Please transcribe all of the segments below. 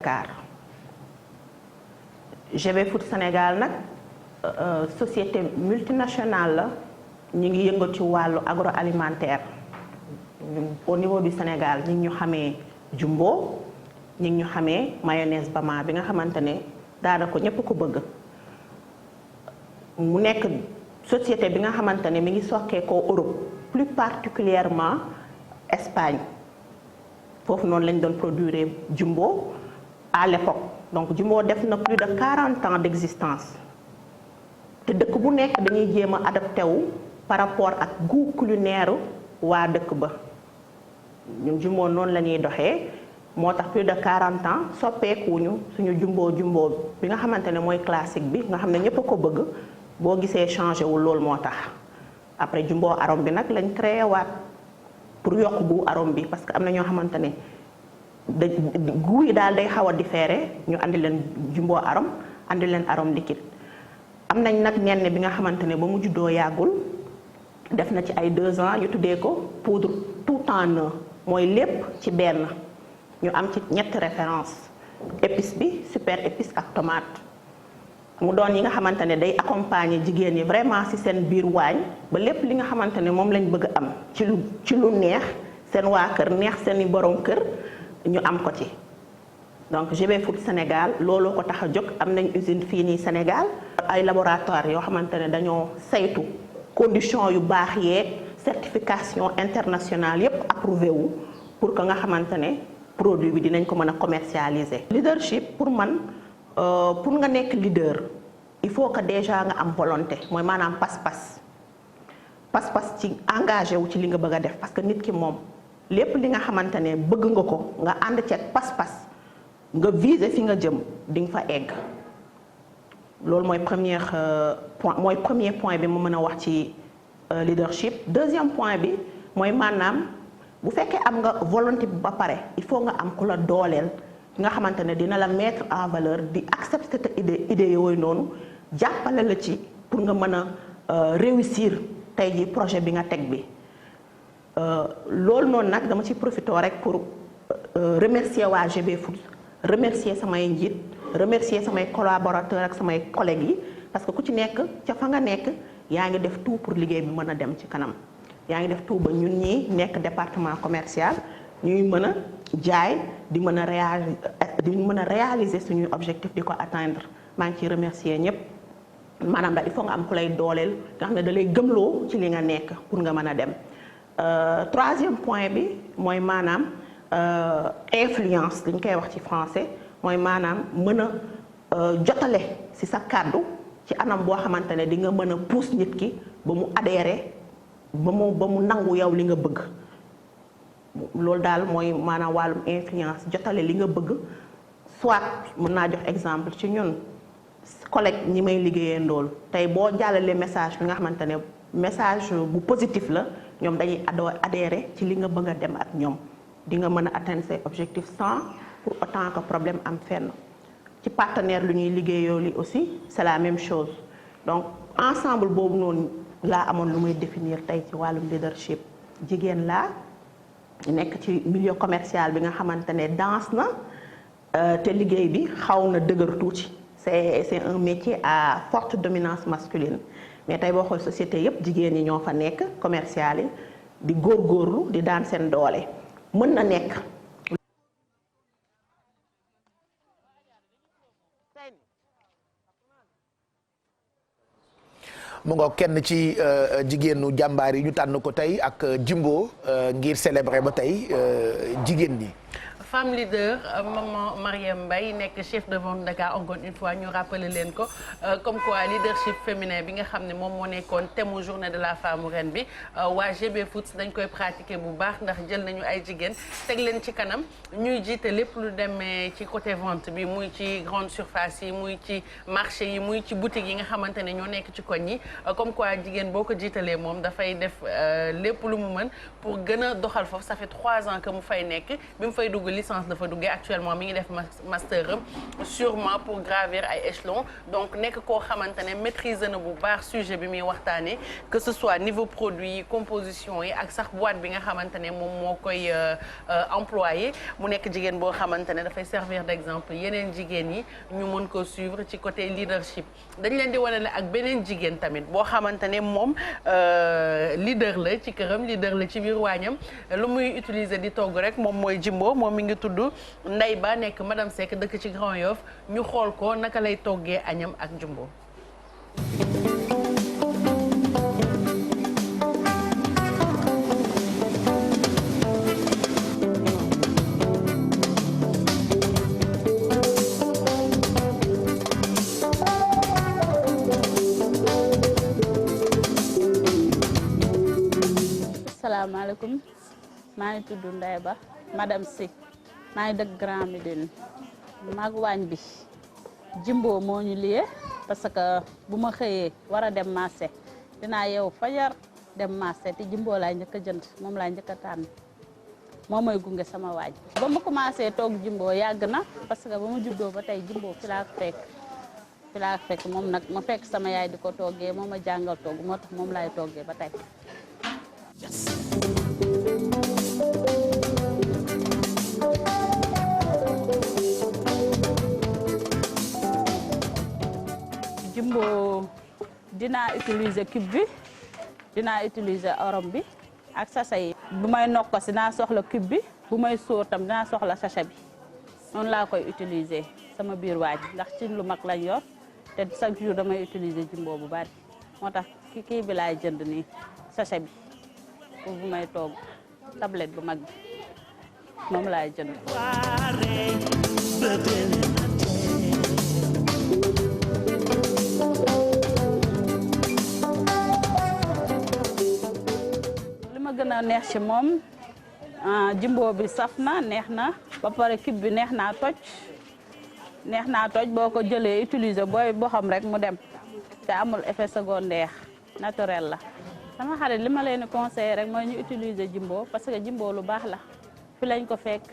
Dakar GB Food Sénégal nag société multinationale la ñi ngi yëngal ci wàllu agroalimentaire au niveau du Sénégal ñi ngi ñu xamee Jumbo ñi ngi ñu xamee mayonnaise Bama bi nga xamante ne daanaka ñépp ko bëgg mu nekk société bi nga xamante ne mi ngi sokkee ko Europe plus particulièrement Espagne foofu noonu lañ doon produire Jumbo à l'époque donc Jumbo def na plus de 40 ans d'existence te dëkk bu nekk dañuy jéem a adapté wu par rapport ak goût culinaire waa dëkk ba ñun Jumbo noonu la ñuy doxee moo tax plus de 40 ans soppeekuñu suñu Jumbo bi nga xamante ne mooy classique bi nga xam ne ñëpp a ko bëgg boo gisee changé wul loolu moo tax après Jumbo arôme bi nag lañ créé waat pour yokk goût arôme bi parce que am na ñoo xamante ne goût yi daal day xaw a différé ñu andi leen Jumbo arôme andi leen arôme liquide am nañ nag ñenn bi nga xamante ne ba mu juddoo yàggul def na ci ay 2 ans ñu tuddee ko poudre tout en un mooy lépp ci benn ñu am ci ñetti référence épice bi super épice ak tomate mu doon yi nga xamante ne day accompagner jigéen ñi vraiment ci seen biir waañ ba lépp li nga xamante ne moom lañ bëgg am ci lu neex seen waa kër neex seeni borom kër ñu am ko ci donc GB Food Sénégal looloo ko tax a jóg am nañ usine fii nii Sénégal ay laboratoire yoo xamante ne dañoo saytu condition yu baax yeeg certification internationale yépp approuvé wu pour que nga xamante ne produit bi dinañ ko mën a commercialiser. Leadership pour man pour nga nekk leader il faut que déjà nga am volonté mooy maanaam pas-pas ci engagé wu ci li nga bëgg a def parce que nit ki moom lépp li nga xamante ne bëgg nga ko nga ànd ceeg pas-pas nga viser fi nga jëm di nga fa egg loolu mooy premier point bi mu mën a wax ci leadership. Deuxième point bi mooy maanaam bu fekkee am nga volonté bi ba pare il faut nga am ku la dooleel nga xamante ne dina la mettre en valeur di accepter te idée yooyu noonu jàppale la ci pour nga mën a réussir tey ji projet bi nga teg bi loolu noonu nag dama ci profité rek pour remercier waa GB Food remercier samay njiit remercier samay collaborateurs ak samay collègues yi parce que ku ci nekk ca fa nga nekk yaa ngi def tout pour liggéey bi mën a dem ci kanam yaa ngi def tout ba ñun ñi nekk département commercial ñuy mën a jaay di mën a réaliser suñuy objectif di ko atteindre maa ngi ciy remercier ñëpp maanaam daal il faut nga am ku lay dooleel nga xam ne da lay gëmloo ci li nga nekk pour nga mën a dem. Troisième point bi mooy maanaam influence li ñu koy wax ci français mooy maanaam mën a jotale ci sa kàddu ci anam boo xamante ne di nga mën a pousse nit ki ba mu adhérer ba mu nangu yow li nga bëgg loolu daal mooy maanaam wàllum influence jotale li nga bëgg soit mën naa jox exemple ci ñun collègue ñi may liggéeyee ndool tey boo jàllalee message bi nga xamante ne message bu positif la ñoom dañuy adhérer ci li nga bëgg a dem ak ñoom di nga mën a atteindre ses objectifs sans pour autant que problème am fenn ci partenaire lu ñuy liggéeyoo li aussi c'est la même chose donc ensemble boobu noonu laa amoon lu muy définir tey ci wàllum leadership jigéen laa nekk ci milieu commercial bi nga xamante ne danse na te liggéey bi xaw na dëgër tuuti c'est un métier à forte dominance masculine mais tey boo xool société yépp jigéen ñi ñoo fa nekk commercial yi di góorgóorlu di daan seen doole mën na nekk. mu nga kenn ci jigéenu jàmbaar yi ñu tànn ko tey ak Jumbo ngir célébrer ba tey jigéen ñi. femme leader maman Marième Mbaye nekk chef de vente Dakar encore une fois ñu rappeler leen ko comme quoi leadership féminin bi nga xam ne moom moo nekkoon thème journée de la femme ren bi waa GB Foods dañ koy pratiquer bu baax ndax jël nañu ay jigéen teg leen ci kanam ñuy jiite lépp lu demee ci côté vente bi muy ci grande surface yi muy ci marché yi muy ci boutique yi nga xamante ne ñoo nekk ci koñ yi comme quoi jigéen boo ko jiitalee moom dafay def lépp lu mu mën pour gën a doxal foofu ça fait 3 ans que mu fay nekk bi mu fay dugg licence dafa duggee actuellement mi ngi def master sûrement pour gravir ay échelons donc nekk koo xamante ne maîtriser na bu baax sujet bi muy waxtaanee que ce soit niveau produit yi composition yi ak sax boîte bi nga xamante ne moom moo koy employé mu nekk jigéen boo xamante ne dafay servir d'exemple yeneen jigéen yi ñu mën ko suivre ci côté leadership dañ leen di wane ne ak beneen jigéen tamit boo xamante ne moom leader la ci këram leader la ci biir waañam lu muy utiliser di togg rek moom mooy Jimbo moom mi ngi tudd Ndeye Ba nekk madame Seck dëkk ci Grand Yoff ñu xool ko naka lay toggee añam ak Jimbo. asalaamaaleykum maa ngi tudd Ndeye Ba madame Seck maa ngi dëkk Grand Médine maag waañ bi Jimbo moo ñu lié parce que bu ma xëyee war a dem marché dinaa yeewu fajar dem marché te Jimbo laay njëkk a jënd moom laay njëkk a tànn moo may gunge sama waañ ba ma commencé toog Jimbo yàgg na parce que ba ma juddoo ba tey Jimbo fi laa fekk moom nag ma fekk sama yaay di ko toggee moo ma jàngal togg moo tax moom laay toggee ba tey. Jimbo dinaa utiliser cube bi dinaa utiliser orom bi ak sachet yi bu may nokkos dinaa soxla cube bi bu may sóor tam dinaa soxla sachet bi noonu laa koy utiliser sama biir waaj ndax ci lu mag lañ yor te chaque jour damay utiliser Jimbo bu bari moo tax kii bi laay jënd nii sachet bi pour bu may toog tablette bu mag bi moom laay jënd. li ma gën a neex ci moom Jimbo bi saf na neex na ba pare cube bi neex naa toj boo ko jëlee utiliser booy boo xam rek mu dem te amul effet secondaire naturel la. sama xarit li ma leen conseillé rek mooy ñu utiliser Jimbo parce que Jimbo lu baax la fi lañ ko fekk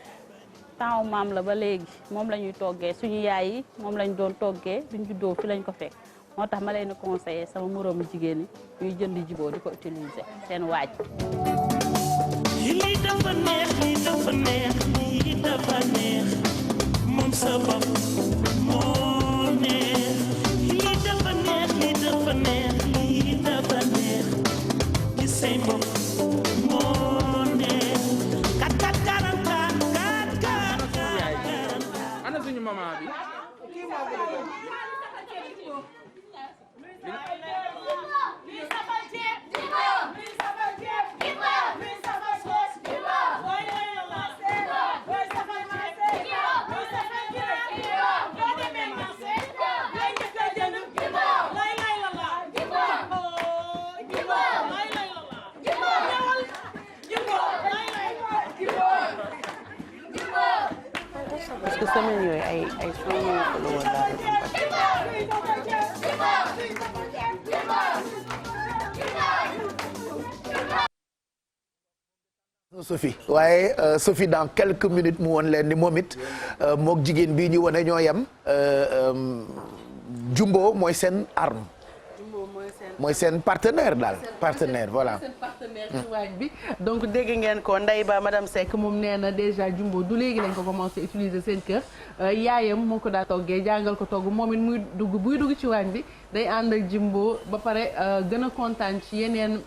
temps maam la ba léegi moom la ñuy toggee suñu yaay yi moom lañ doon toggee duñ juddoo fi lañ ko fekk moo tax ma leen conseillé sama moroomu jigéen ñi ñuy jënd Jimbo di ko utiliser seen waaj. lii dafa neex moom sa bopp moo neex lii dafa neex say bopp moo neex kat ana suñu maman bi parce que semaine yooyu ay 100 000 followers daal di Sophie waaye Sophie dans quelques minutes mu woon leen ni moom it mook jigéen bii ñu wane ñoo yem Jumbo mooy seen arme. mooy seen partenaire daal partenaire voilà. seen partenaire ci waañ bi donc dégg ngeen ko Ndeye Ba madame Seck moom nee na déjà Jumbo du léegi lañ ko commencé utiliser seen kër yaayam moo ko daa toggee jàngal ko togg moom it muy buy dugg ci waañ bi day ànd ak Jumbo ba pare gën a kontaan ci yeneen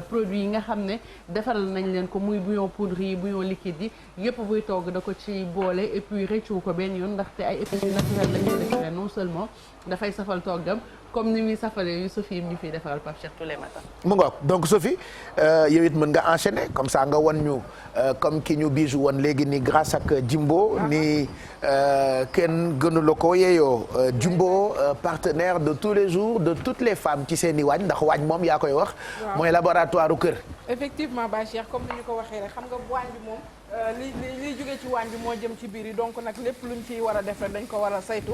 produits yi nga xam ne defaral nañ leen ko muy bouillon poudre yi bouillon liquide yi yëpp buy togg da ko ci boole et puis rëccu ko benn yoon ndaxte ay épices naturelles lañ ko defee non seulement dafay safal toggam comme ni muy safalee yu Sophie ñu fiy defaral Pape Cheikh tous les matins. mu ngoog donc Sophie yow it mën nga enchaîner comme ça nga wan ñu comme ki ñu Bijou woon léegi ni grâce ak Jimbo ni kenn gënu la ko yeeyoo Jumbo partenaire de tous les jours de toutes les femmes ci seen i waañ ndax waañ moom yaa koy wax. mooy laboratoire u kër. effectivement Ba Cheikh comme ni ñu ko waxee rek xam nga waañ bi moom li jóge ci waañ bi moo jëm ci biir yi donc nag lépp luñ ciy war a def rek dañ ko war a saytu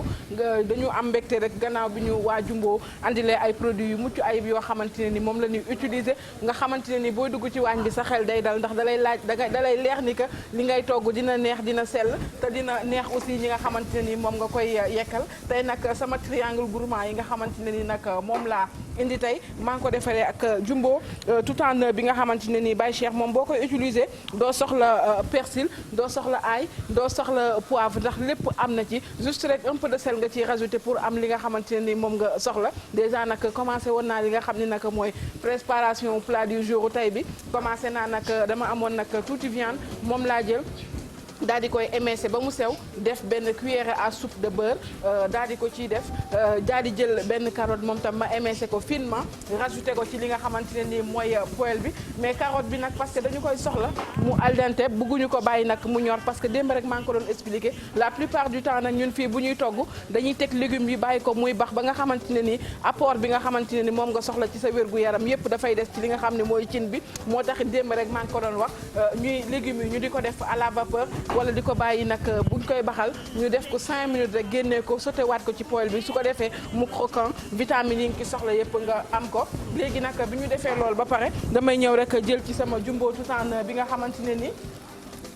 dañu am mbégte rek gannaaw bi ñu waa Jumbo andilee ay produits yu mucc ayib yoo xamante ne ni moom la ñuy utiliser nga xamante ne ni booy dugg ci waañ bi sa xel day dal ndax dalay laaj dalay leex ni que li ngay togg dina neex dina sell te dina neex aussi ñi nga xamante ne ni moom nga koy yekkal tey nag sama triangle gourmand yi nga xamante ne ni nag moom laa indi tey maa ngi ko defaree ak Jumbo tout en bi nga xamante ne ni Baye Cheikh moom boo koy utiliser doo soxla persil doo soxla ail doo soxla poivre ndax lépp am na ci juste rek un peu de sel nga ciy rajouter pour am li nga xamante ne ni moom nga soxla déjà nag commencé woon naa li nga xam ne nag mooy préparation plat du jour tey bi commencé naa nag dama amoon nag tuuti viande moom laa jël daal di koy émincé ba mu sew def benn cuillère à soupe de beurre daal di ko ciy def daal di jël benn carotte moom tam ma émincé ko finement rajouté ko ci li nga xamante ne nii mooy poêle bi mais carotte bi nag parce que dañu koy soxla mu al dente bëgguñu ko bàyyi nag mu ñor parce que démb rek maa ngi ko doon expliqué la plupart du temps nag ñun fii bu ñuy togg dañuy teg légumes yi bàyyi ko muy bax ba nga xamante ne nii apport bi nga xamante ne ni moom nga soxla ci sa wérgu yaram yépp dafay des ci li nga xam ne mooy cin bi moo taxit démb rek maa ngi ko doon wax ñuy légumes yi ñu di ko def à la vapeur wala di ko bàyyi nag buñ koy baxal ñu def ko 5 minutes rek génnee ko sauté waat ko ci poêle bi su ko defee mu croquant vitamines yi nga ci soxla yëpp nga am ko léegi nag bi ñu defee loolu ba pare damay ñëw rek jël ci sama Jumbo tout en bi nga xamante ne ni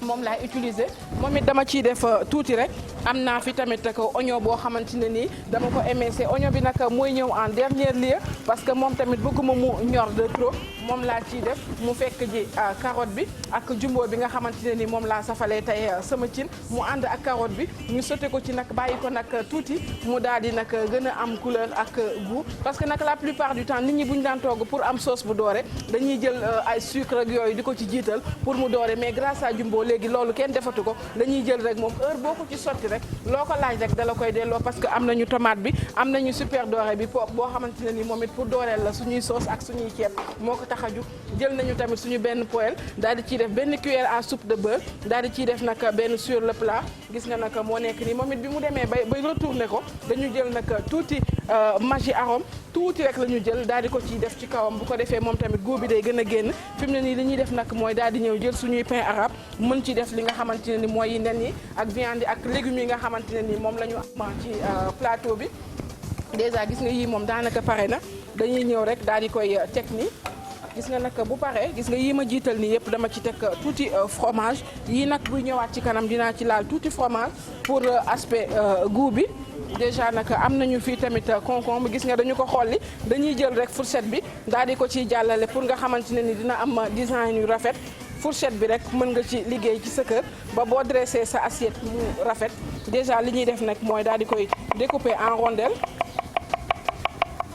moom laay utiliser moom it dama ciy def tuuti rek am naa fi tamit ak oignon boo xamante ne nii dama ko émincé oignon bi nag mooy ñëw en dernier lieu parce que moom tamit bëgguma mu ñor de trop moom laa ciy def mu fekk ji carotte bi ak Jumbo bi nga xamante ne ni moom laa safalee tey sama cin mu ànd ak carotte bi ñu sauté ko ci nag bàyyi ko nag tuuti mu daal di nag gën a am couleur ak goût parce que nag la plupart du temps nit ñi bu ñu daan togg pour am sauce bu doore dañuy jël ay sucre ak yooyu di ko ci jiital pour mu doore mais grâce à Jumbo léegi loolu kenn defatu ko dañuy jël rek moom heure boo ko ci sotti rek loo ko laaj rek dala koy delloo parce que am nañu tomate bi am nañu super doré bi boo xamante ne ni moom it pour dooreel la suñuy sauce ak suñuy ceeb moo ko tax a jug jël nañu tamit suñu benn poêle daal di ciy def benn cuillère à soupe de beurre daal di ciy def nag benn sur le plat gis nga nag moo nekk nii moom it bi mu demee bay retourné ko dañu jël nag tuuti magi arôme tuuti rek la ñu jël daal di ko ciy def ci kawam bu ko defee moom tamit goût bi day gën a génn fi mu ne nii li ñuy def nag mooy daal di ñëw jël suñuy pain arabe mën ci def li nga xamante ne ni mooy nen yi ak viande ak légumes yi nga xamante ne ni moom la ñu am ci plateau bi déjà gis nga yii moom daanaka pare na dañuy ñëw rek daal di koy teg nii gis nga nag bu paree gis nga yii ma jiital nii yëpp dama ci teg tuuti fromage yii nag buy ñëwaat ci kanam dinaa ci laal tuuti fromage pour aspect goût bi déjà nag am nañu fii tamit concombre gis nga dañu ko xolli dañuy jël rek fourchette bi daal di ko ciy jàllale pour nga xamante ne ni dina am design yu rafet fourchette bi rek mën nga ci liggéey ci sa kër ba boo dressé sa assiette mu rafet déjà li ñuy def nag mooy daal di koy découper en rondelle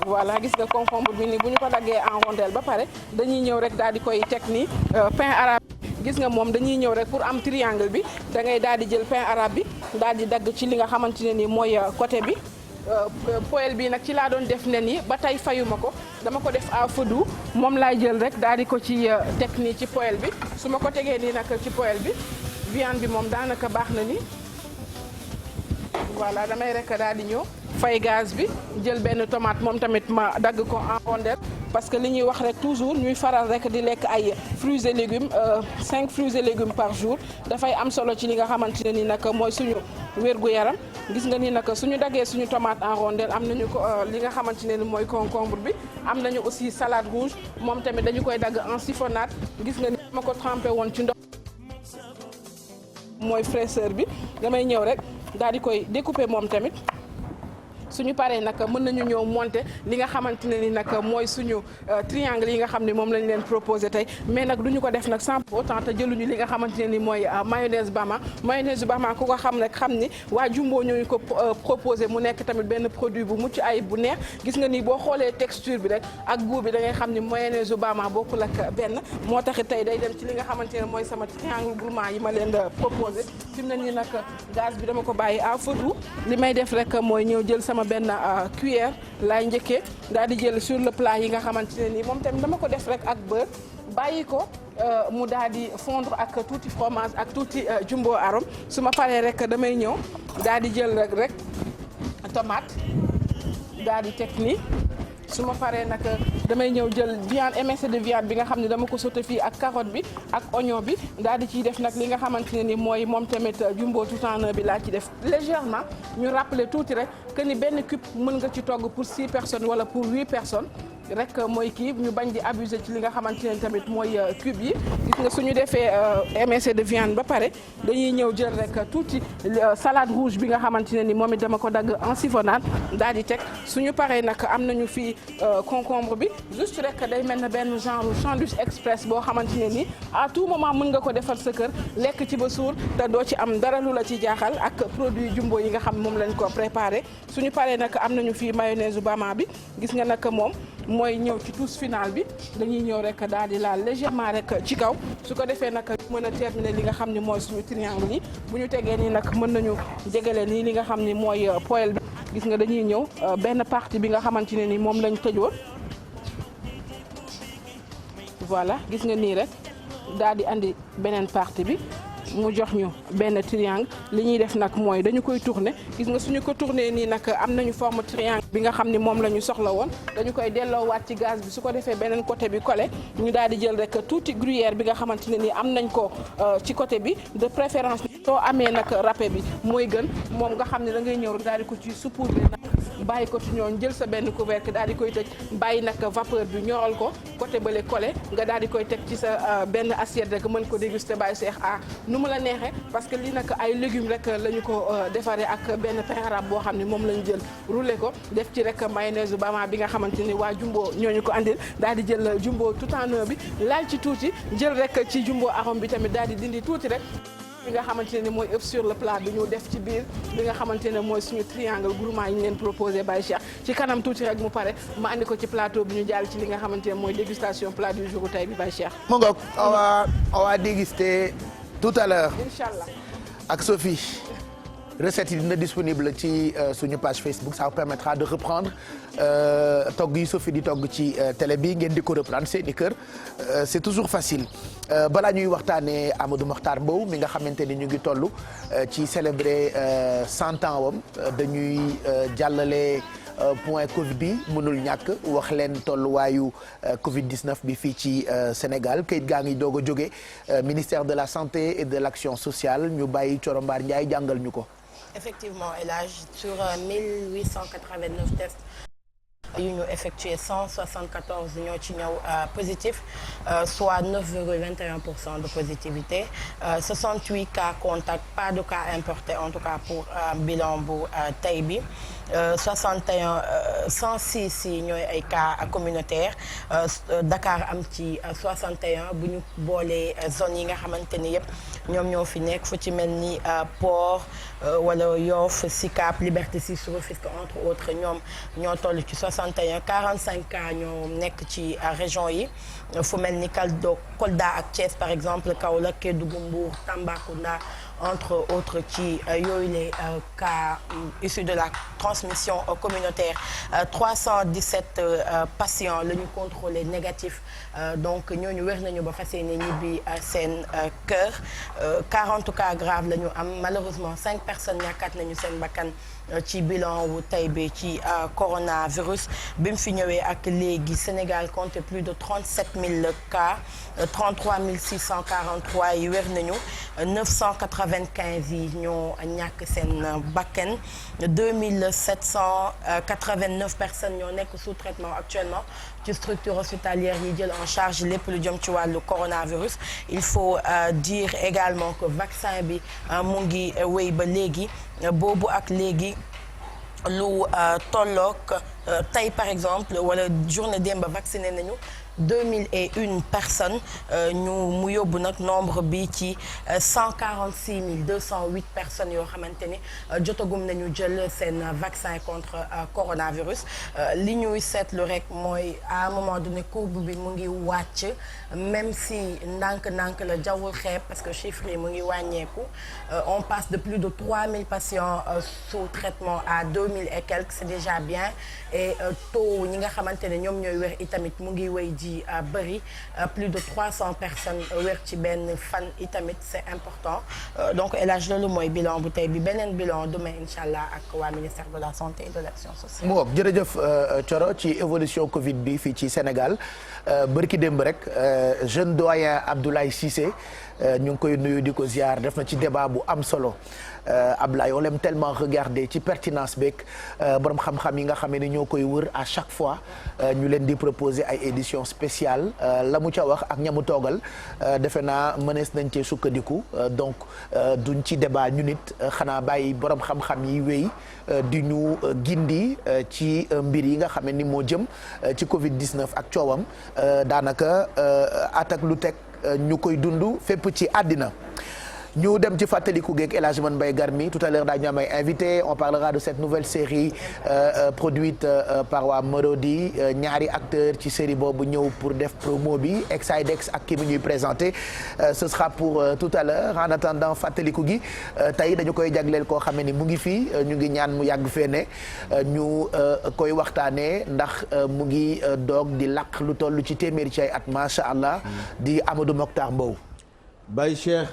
voilà gis nga concombre bi nii bu ñu ko daggee en rondelle ba pare dañuy ñëw rek daal di koy teg nii pain arabe gis nga moom dañuy ñëw rek pour am triangle bi da ngay daal di jël pain arabe bi daal di dagg ci li nga xamante ne ni mooy côté bi poêle bi nag ci laa doon def nen yi ba tey fayuma ko dama ko def à feu doux moom laay jël rek daal di ko ci teg nii ci poêle bi su ma ko tegee nii nag ci poêle bi viande bi moom daanaka baax na ni voilà damay rek daal di ñëw fay gaz bi jël benn tomate moom tamit ma dagg ko en rondelle parce que li ñuy wax rek toujours ñuy faral rek di lekk ay fruits et légumes 5 fruits et légumes par jour dafay am solo ci li nga xamante ne ni nag mooy suñu wérgu yaram gis nga ni nag suñu daggee suñu tomate en rondelle am nañu ko li nga xamante ne ni mooy concombre bi am nañu aussi salade rouge moom tamit dañu koy dagg en siphonnade gis nga ni ma ko trempé woon ci ndox mooy fraîcheur bi damay ñëw rek daal di koy découper moom tamit suñu paree nag mën nañu ñëw monter li nga xamante ne ni nag mooy suñu triangle yi nga xam ne moom lañ leen proposé tey mais nag duñu ko def nag sans pour autant te jëluñu li nga xamante ne ni mooy mayonnaise Bama ku ko xam rek xam ni waa Jumbo ñooñu ko proposé mu nekk tamit benn produit bu mucc ayib bu neex gis nga ni boo xoolee texture bi rek ak goût bi da ngay xam ni mayonnaise Bama bokkul ak benn moo taxit tey day dem ci li nga xamante ne mooy sama triangle gourmand yi ma leen proposé fi mu ne nii nag gaz bi dama ko bàyyi à feu doux li may def rek mooy ñëw jël sama benn cuillère laay njëkkee daal di jël sur le plat yi nga xamante ne nii moom tamit dama ko def rek ak beurre bàyyi ko mu daal di fondre ak tuuti fromage ak tuuti Jumbo arôme su ma paree rek damay ñëw daal di jël rek tomate daal di teg nii su ma paree nag damay ñëw jël viande émincée de viande bi nga xam ne dama ko sauté fii ak carotte bi ak oignon bi daal di ciy def nag li nga xamante ne ni mooy moom tamit jumbo tout en un bi laa ci def légèrement ñu rappeler tuuti rek que ni benn cube mën nga ci togg pour 6 personnes wala pour 8 personnes rek mooy kii ñu bañ di abuser ci li nga xamante ne tamit mooy cube yi gis nga suñu defee émincé de viande ba pare dañuy ñëw jël rek tuuti salade rouge bi nga xamante ne ni moom it dama ko dagg en siphonnade daal di teg suñu paree nag am nañu fii concombre bi juste rek day mel na benn genre sandwich express boo xamante ne ni à tout moment mën nga ko defal sa kër lekk ci ba suur te doo ci am dara lu la ci jaaxal ak produit jumbo yi nga xam moom lañ ko préparé suñu paree nag am nañu fii mayonnaise bama bi gis nga nag moom mooy ñëw ci touche finale bi dañuy ñëw rek daal di laal légèrement rek ci kaw su ko defee nag mën a terminer li nga xam ni mooy suñu triangle yi bu ñu tegee nii nag mën nañu jegele nii li nga xam ni mooy poêle bi gis nga dañuy ñëw benn partie bi nga xamante ne ni moom lañ tëjoon voilà gis nga nii rek daal di andi beneen partie bi mu jox ñu benn triangle li ñuy def nag mooy dañu koy tourner gis nga suñu ko tourner nii nag am nañu forme triangle bi nga xam ni moom la ñu soxla woon dañu koy delloowaat ci gaz bi su ko defee beneen côté bi collé ñu daal di jël rek tuuti gruyère bi nga xamante ne nii am nañ ko ci côté bi de préférence soo amee nag râpé bi mooy gën moom nga xam ne da ngay ñëw rek daal di ko ci saupoudrer nag bàyyi ko ci ñoon jël sa benn couvercle daal di koy tëj bàyyi nag vapeur bi ñoral ko côté bële collé nga daal di koy teg ci sa benn assiette rek mën ko déguster bàyyi seex nu mu la neexee parce que lii nag ay légumes rek la ñu ko defaree ak benn pain arabe boo xam ne moom lañu jël roulé ko def ci rek mayonnaise bama bi nga xamante ni waa jumbo ñooñu ko andil daal di jël jumbo tout en un bi laal ci tuuti jël rek ci jumbo arôme bi tamit daal di dindi tuuti rek li nga xamante ne mooy œuf sur le plat bi ñu def ci biir li nga xamante ne mooy suñu triangle gourmand yi ñu leen proposé Baye Cheikh ci kanam tuuti rek mu pare ma andi ko ci plateau bi ñu jàll ci li nga xamante ne mooy dégustation plat du jour tey bi Baye Cheikh. mu ngoog on va déguster tout à l'heure Inch'Allah ak Sophie. recette yi dina disponible ci suñu page Facebook ça vous permettra de reprendre togg yi Sophie di togg ci télé bi ngeen di ko reprendre seeni kër c'est toujours facile balaa ñuy waxtaanee Amadou Mokhtar Mbow mi nga xamante ni ñu ngi toll ci célébrer 100 ans wam dañuy jàllale point Covid bi mënul ñàkk wax leen tolluwaayu Covid 19 bi fii ci Sénégal kayit gaa ngi doog a jóge ministère de la santé et de l'action sociale ñu bàyyi Coro Mbaar Ndiaye jàngal ñu ko. Effectivement, El Hadj sur 1889 tests yu ñu effectué 174 ñoo ci ñëw positif soit 9,21% de positivité 68 cas contacts pas de cas importés en tout cas pour bilan bu tey bi 106 yi ñooy ay cas communautaires Dakar am ci 61 bu ñu boolee zones yi nga xamante ni yëpp ñoom ñoo fi nekk fu ci mel ni Port wala Yoff Sicap Liberté 6 Rufisque entre autres ñoom ñoo toll ci 61 45 cas ñoo nekk ci région yi fu mel ni Kolda ak Thiès par exemple Kaolack Kédougou Mbour Tambacounda entre autres ci yooyu les cas issus de la transmission communautaire 317 patients la ñu contrôlé négatif donc ñooñu wér nañu ba fas yéene ñibbi seen kër 40 cas graves la ñu am malheureusement 5 personnes ñàkkaat nañu seen bakkan ci bilan wu tey bi ci coronavirus bi mu fi ñëwee ak léegi Sénégal compte plus de 37 000 cas 33 643 yi wér nañu 995 yi ñoo ñàkk seen bakkan 2789 personnes ñoo nekk sous traitement actuellement ci structure hospitalière yi jël en charge lépp lu jëm ci wàllu coronavirus il faut dire également que vaccin bi mu ngi wéy ba léegi boobu ak léegi lu tollook tey par exemple wala journée démb vacciné nañu 2001 personnes mu yóbbu nag nombre bi ci 146 208 personnes yoo xamante ni jotagum nañu jël seen vaccin contre coronavirus li ñuy seetlu rek mooy à un moment donné courbe bi mu ngi wàcc même si ndànk-ndànk la jawul xeeb parce que chiffre yi mu ngi wàññeeku on passe de plus de 3000 patients sous traitement à 2000 et quelques c'est déjà bien et taux ñi nga xamante ne ñoom ñooy wér itamit mu ngi wéy ji bëri plus de 300 personnes wér ci benn fan itamit c'est important donc El Hadj loolu mooy bilan bu tey bi beneen bilan demain incha allah ak waa ministère de la santé et de l'action sociale. mu jërëjëf Thioro ci évolution Covid bi fii ci Sénégal bërki démb rek jeune doyen Abdoulaye Cissé ñu ngi koy nuyu di ko ziar def na ci débat bu am solo. Ablaye on l'aime tellement regarder ci pertinence beeg borom xam-xam yi nga xam ne ñoo koy wër à chaque fois ñu leen di proposer ay édition spéciale la mu ca wax ak ñamu toogal defe naa mënees nañ cee sukkandiku donc duñ ci débat ñu nit xanaa bàyyi borom xam-xam yi wéy di ñu gindi ci mbir yi nga xam ni moo jëm ci Covid 19 ak coowam daanaka at ak lu teg ñu koy dund fépp ci àddina. ñu dem ci fàttaliku geeg El Hadj Mbaye Garmi tout à l'heure daañu am ay invité on parlera de cette nouvelle série produite par waa Marodi ñaari acteurs ci série boobu ñëw pour def promo bi Exidex ak ki mu ñuy présenté ce sera pour tout à l'heure en attendant fàttaliku gi tey dañu koy jagleel koo xam ni mu ngi fii ñu ngi ñaan mu yàgg fee ne ñu koy waxtaanee ndax mu ngi doog di laq lu toll ci téeméeri ci ay at macha allah di Amadou Mokhtar Mbow. Baye Cheikh.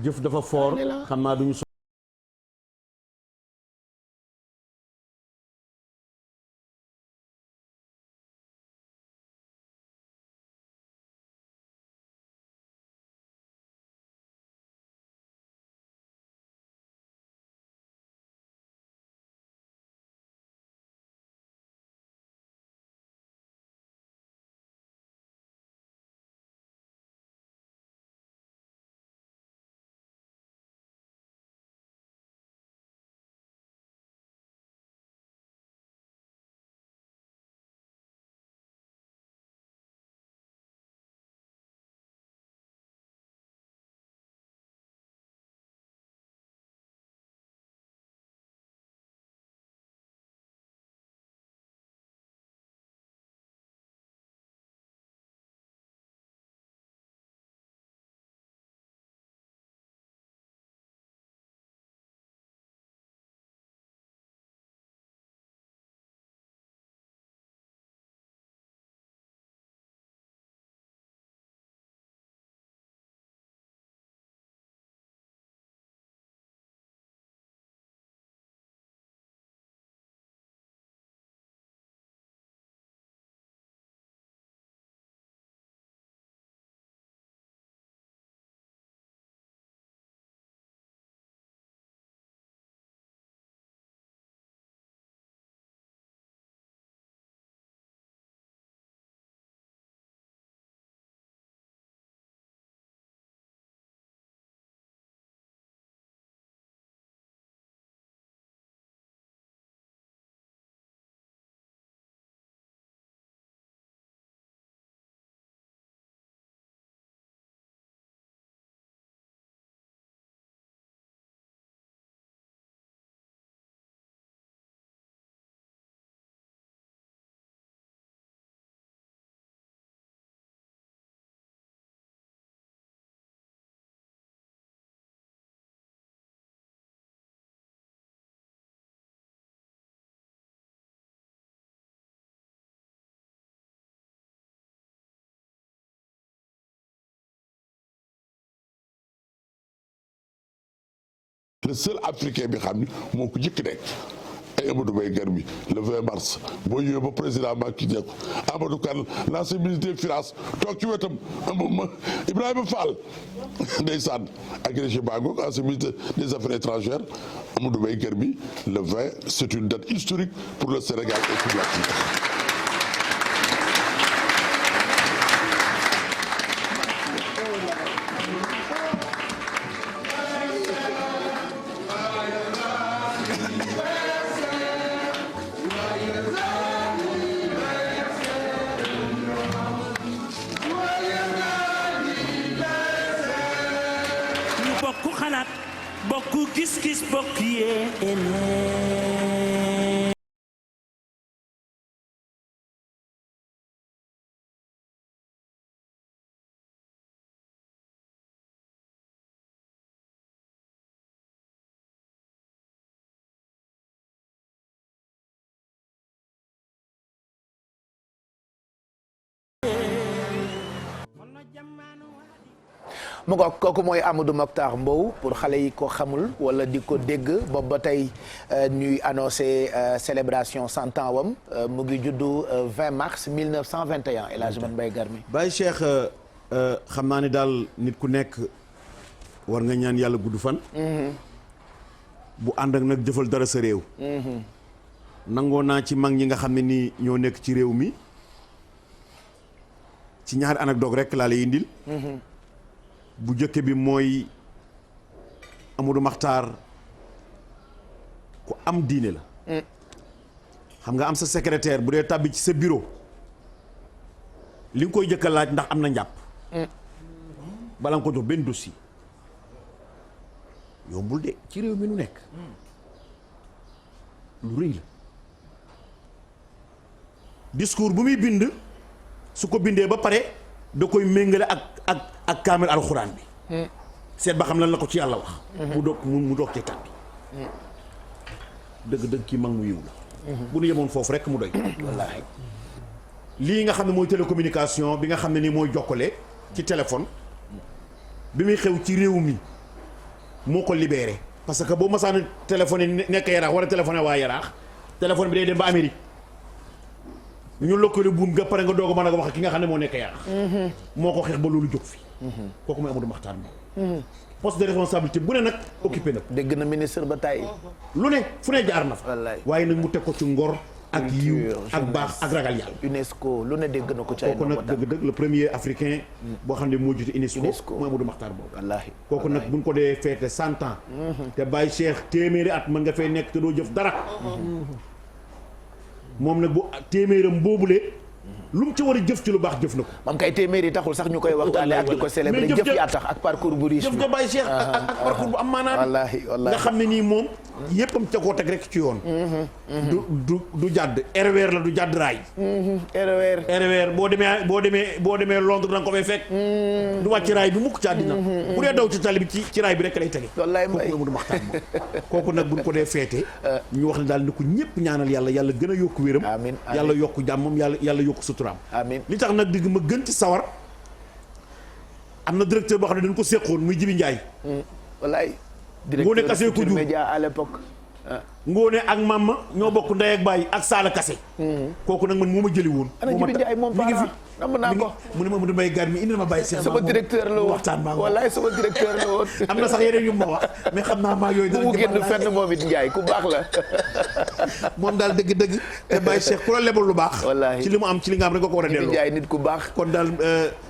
jëf dafa fort xam naa duñu le seul africain bi xam ni moo ko jëkk nekk ay Amadou Mbaye Garmi le 20 mars boo ñëwee ba président Macky nekk Amadou Kane l'ancien ministre des finances toog ci wetam Ibrahima Fall ndeysaan agrégé Bango ancien ministre des affaires étrangères Amadou Mbaye Garmi le 20 c'est une date historique pour le Sénégal et pour l'Afrique. bokk xalaat bokk gis-gis bokk yéene mu ngoog kooku mooy Amadou Mokhtar Mbow pour xale yi ko xamul wala di ko dégg boobu ba tey ñuy annoncé célébration 100 ans wam mu ngi juddu 20 mars 1921 El Hadj Mbaye Garmi. Baye Cheikh xam naa ne daal nit ku nekk war nga ñaan yàlla gudd fan. bu ànd ak nag jëfal dara sa réew. nangoo naa ci mag ñi nga xam ne nii ñoo nekk ci réew mi ci ñaari anecdote rek laa lay indil. bu njëkk bi mooy Amadou Makhtar ku am diine la. xam nga am sa secrétaire bu dee tàbbi ci sa bureau li nga koy jëkk a laaj ndax am na njàpp. bala nga ko jox benn dossier yombul de ci réew mi nu nekk lu rëy la. discours bu muy bind su ko bindee ba pare da koy méngale ak kaamil alxuraan bi. seet ba xam lan la ko ci yàlla wax. mu doog cee tàbbi. dëgg-dëgg kii mag mu yiw la. bu nu yemoon foofu rek mu doy. wallaahi lii nga xam ne mooy télécommunication bi nga xam ne nii mooy jokkale ci téléphone bi muy xew ci réew mi moo ko libéré. parce que boo masaan téléphone yi nekk yaraax war a téléphoné waa yaraax téléphone bi day dem ba Amérique ñu lëkkale buum nga pare nga doog a mën a wax ki nga xam ne moo nekk yaraax. moo ko xeex ba loolu jóg fi. kooku mooy Amadou Makhtar moom. poste de responsabilité bu ne nag occupé na ko. dégg na ministre ba tey. lu ne fu ne jaar na fa. waaye nag mu teg ko ci ngor. ak yiw ak baax ak ragal yàlla. UNESCO lu ne dégg na ko ci ay kooku nag dëgg-dëgg le premier africain. boo xam ne moo jiite UNESCO mooy Amadou Makhtar boobu. wallaahi kooku nag buñ ko dee feete 100 ans. te Baye Cheikh téeméeri at mën nga fay nekk te doo jëf dara. moom nag bu téeméeram boobule. lu mu ci war a jëf ci lu baax jëf na ko. mam kay téeméer yi taxul sax ñu koy waxtaanee ak di ko célébrer jëf yaa tax ak parcours bu riche. jëf ja Baye Cheikh ak parcours bu am maanaam. wallaahi nga xam ne nii moom. yëppam ca koo teg rek ci yoon. du jàdd RER la du jàdd raay. RER boo demee Londres da nga ko fay fekk. du wàcc raay bi mukk ci àddina. bu dee daw ci tali bi ci raay bi rek lay tege. wallaay mbay kooku Amadou Makhtar moom. kooku nag bu ñu ko dee feete. ñu wax ne daal ni ko ñëpp ñaanal yàlla gën a yokk wéram. amiin yàlla yokk jàmmam yàlla yokk suturaam. amiin li tax nag digg ma gën ci sawar am na directeur boo xam ne dañ ko séqoon muy Jibi Ndiaye. wallaay. Ngoone Kase ko jur média à l'époque. Ngoone ak Mama ñoo bokk ndey ak baay ak Saala Kase. kooku nag man moo ma jëli woon. ana Jibi Ndiaye moom mi ngi fi am naa ko. mu ne ma Amadou Mbaye Garmi indi ma bàyyi seen. sama directeur la woon waxtaan maa wallaay sama directeur la woon. am na sax yeneen yu ma wax mais xam naa maa yooyu. dara mu génn fenn moom it Ndiaye ku baax la. moom daal dëgg-dëgg. te Baye Cheikh ku la lebal lu baax. wallaahi ci li mu am ci li nga am rek nga ko war a delloo. Jibi Ndiaye nit ku baax. kon daal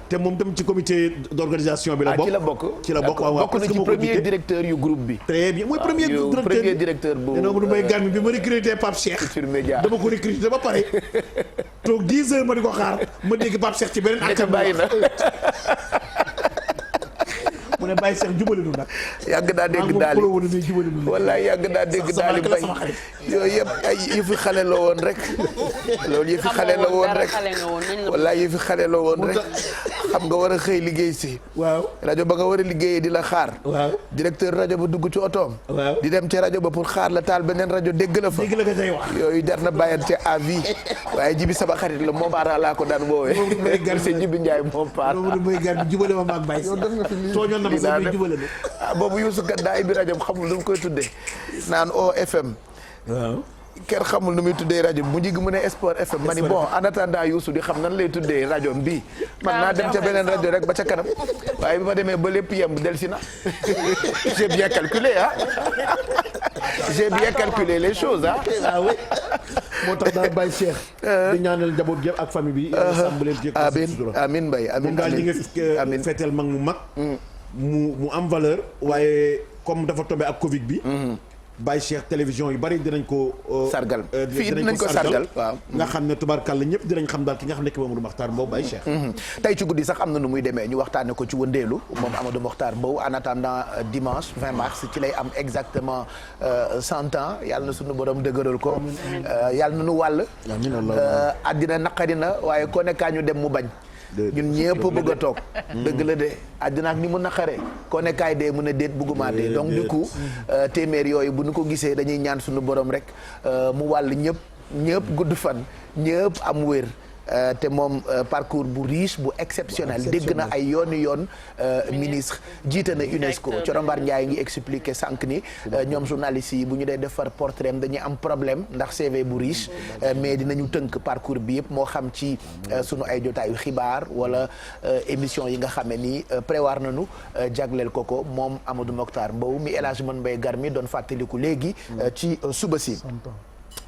te moom tam ci comité d'organisation bi la bokk. ci la bokk waaw bokk na ci premier directeur yu groupe bi. très bien mooy premier directeur bu. dina Amadou Mbaye Garmi bi ma recruté Pape Cheikh. Futurs Médias dama ko recruté ba pare toog 10 heures ma di ko xaar ma dégg Pape Cheikh ci beneen te bàyyi na. mu ne Baye Cheikh jubali nu nag. yàgg naa dégg daal wallaay yàgg naa dégg daal di bay yooyu yëpp ay yëfi xale la woon rek. loolu yëfi xale la woon rek wallaay yëfi xale la woon rek. xam nga war a xëy liggéey si. waaw rajo ba nga war a liggéeyee di la xaar. waaw directeur rajo ba dugg ci otoom. waaw di dem ci rajo ba pour xaar la taal beneen rajo dégg la fa. dégg la ko tey wax. yooyu jar na bàyyante à vie waaye Jibi sama xarit la moom paara laa ko daan woowee. c'est Jibi Ndiaye moom paara. Amadou Mbaye Garmi jubale ma maag Baye Cheikh. tooñoon na ma sax muy jubale ah boobu Youssou Gaddaay bi rajo xamul lu mu koy tuddee naan OFM. waaw. kenn xamul nu muy tuddee rajo mu njig mu ne Sport FM ma ni bon en attendant Youssou di xam nan lay tuddee rajo bii man naa dem ca beneen rajo rek ba ca kanam waaye bi ma demee ba lépp yemb delsi na j'ai bien calculé ah j'ai bien calculé les choses ah. oui moo tax daal Baye Cheikh. di ñaanal njaboot gi ak famille bi. sàmm leen jéeg amiin Mbaye amiin daal li nga feeteel mag mu mag. mu am valeur waaye comme dafa tombé ak Covid bi. Baye Cheikh télévision yu bari dinañ ko. sargal fii dinañ ko sargal waaw. nga xam ne tubaarkàlla ñëpp dinañ xam daal ki nga xam ne ki Amadou Makhtar Mbow Baye Cheikh. tey ci guddi sax am na nu muy demee ñu waxtaanee ko ci wëndeelu moom Amadou Makhtar Mbow en attendant dimanche 20 mars ci lay am exactement 100 ans yàlla na sunu borom dëgëral ko. yàlla na nu wàll. àddina naqari na waaye ko nekkaa ñu dem mu bañ. ñun ñëpp bëgg a toog. dëgg la de àddina ak ni mu naqaree ko nekkaay dee mu ne déet bëgguma dee donc du coup téeméer yooyu bu ñu ko gisee dañuy ñaan suñu borom rek mu wàll ñëpp gudd fan ñëpp am wér te moom parcours bu riche bu exceptionnel dégg na ay yooni yoon ministre jiite na UNESCO Corombar Ndiaye ngi expliqué sànq ni ñoom journalistes yi bu ñu dee defar portrait dañuy am problème ndax CV bu riche mais dinañu tënk parcours bi yëpp moo xam ci sunu ay jotaayu xibaar wala émission yi nga xamee ni prévoir nañu jagleel ko moom Amadou Mokhtar Mbow mi El Hadj Mbaye Garmi doon fàttaliku léegi ci suba si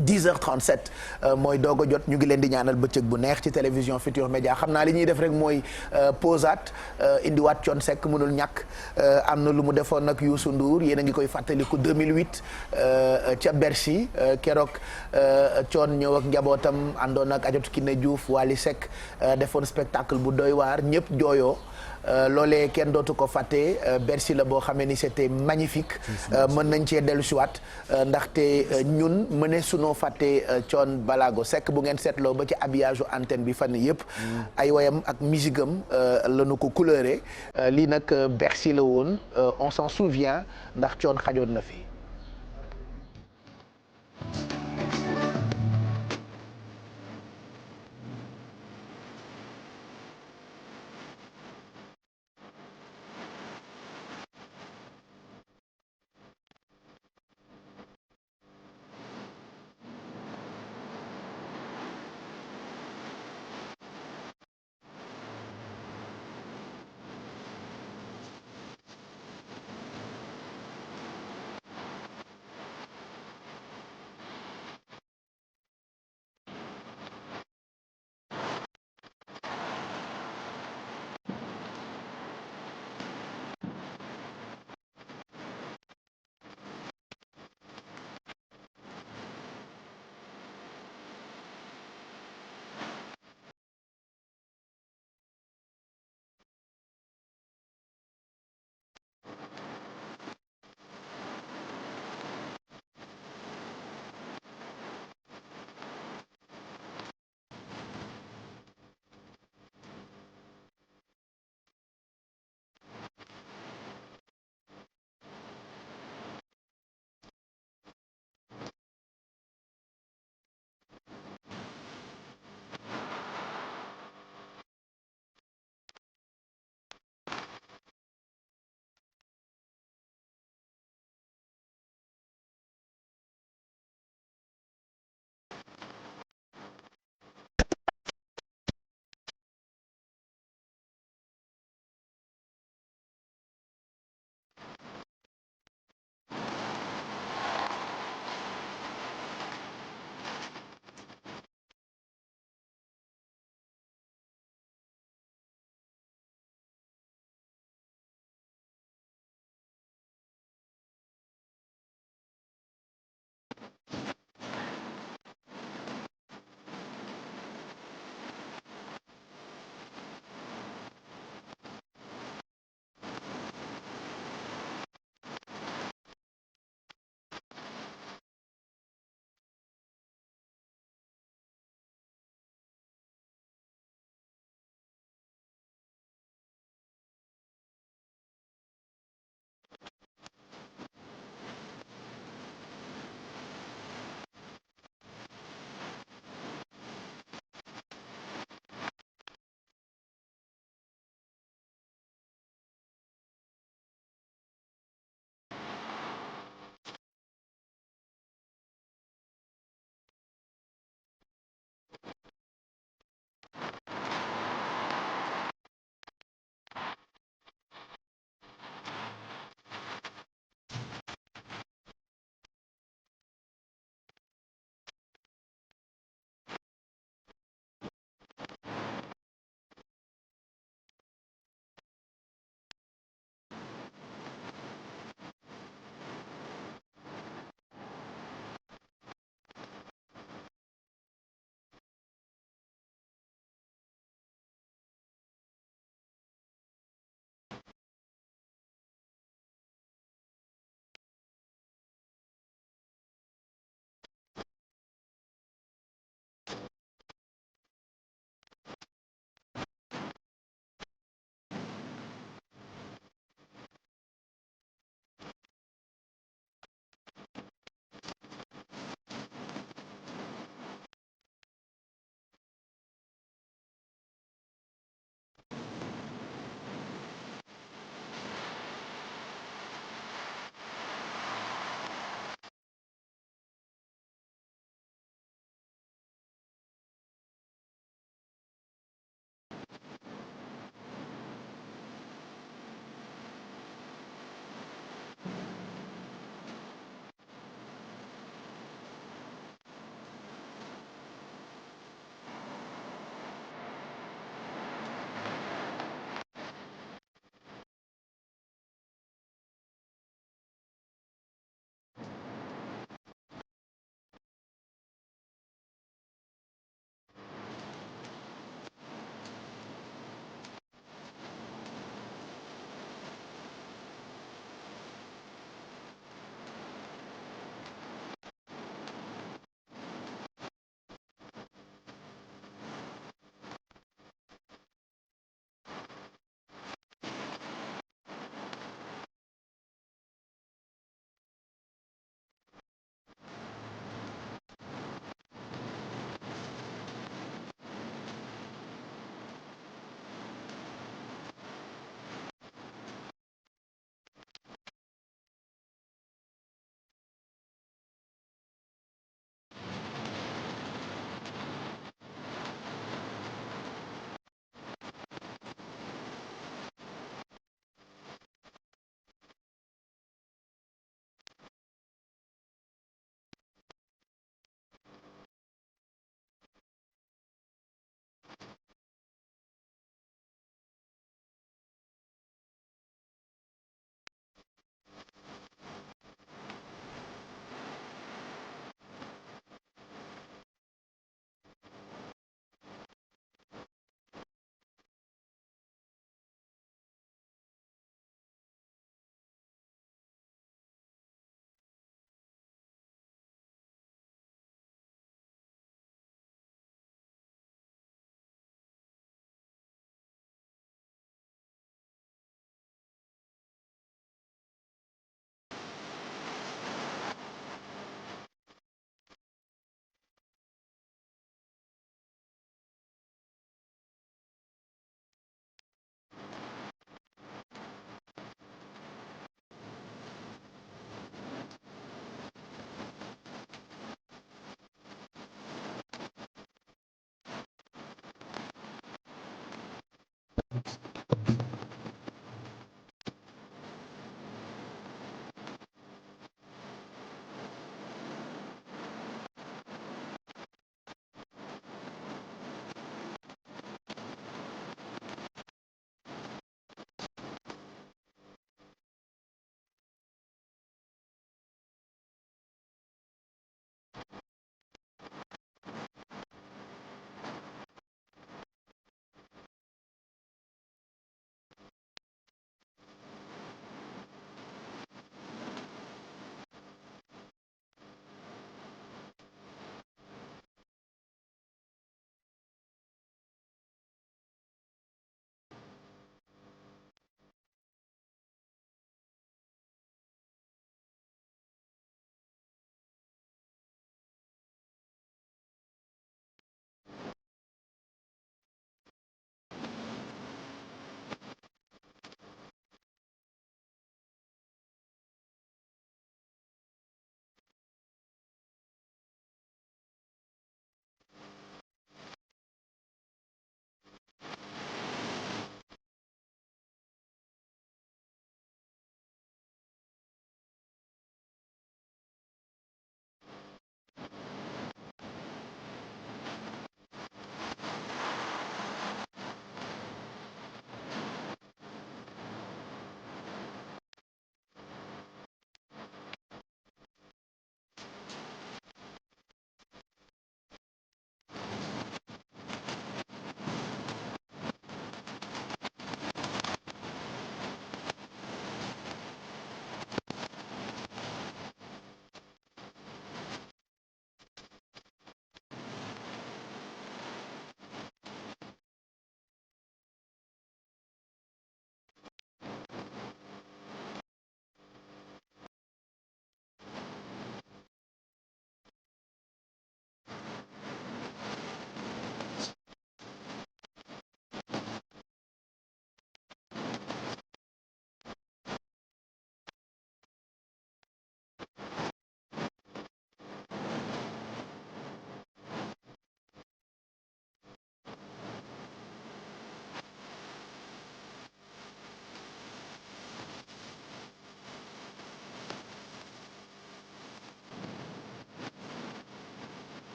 10h37 mooy doog a jot ñu ngi leen di ñaanal bëccëg bu neex ci télévision Futur Média xam naa li ñuy def rek mooy posaat indiwaat Thione Seck mënul ñàkk am na lu mu defoon nag Youssou Ndour yéen a ngi koy fàttaliku 2008 ca Bercy keroog Thione ñëw ak njabootam àndoon ak Adjatou Kiné Diouf Wally Seck defoon spectacle bu doy waar ñëpp jooyoo loolee kenn dootu ko fàtte Bercy la boo xamee ni c'était magnifique mën nañ cee dellu siwaat ndaxte ñun mëne sunoo fàtte Thione Ballago Seck bu ngeen seetloo ba ci habillage antenne bi fan yëpp ay woyam ak musigam lañu ko couleuré lii nag Bercy la woon on s'en souvient ndax Thione xajoon na fi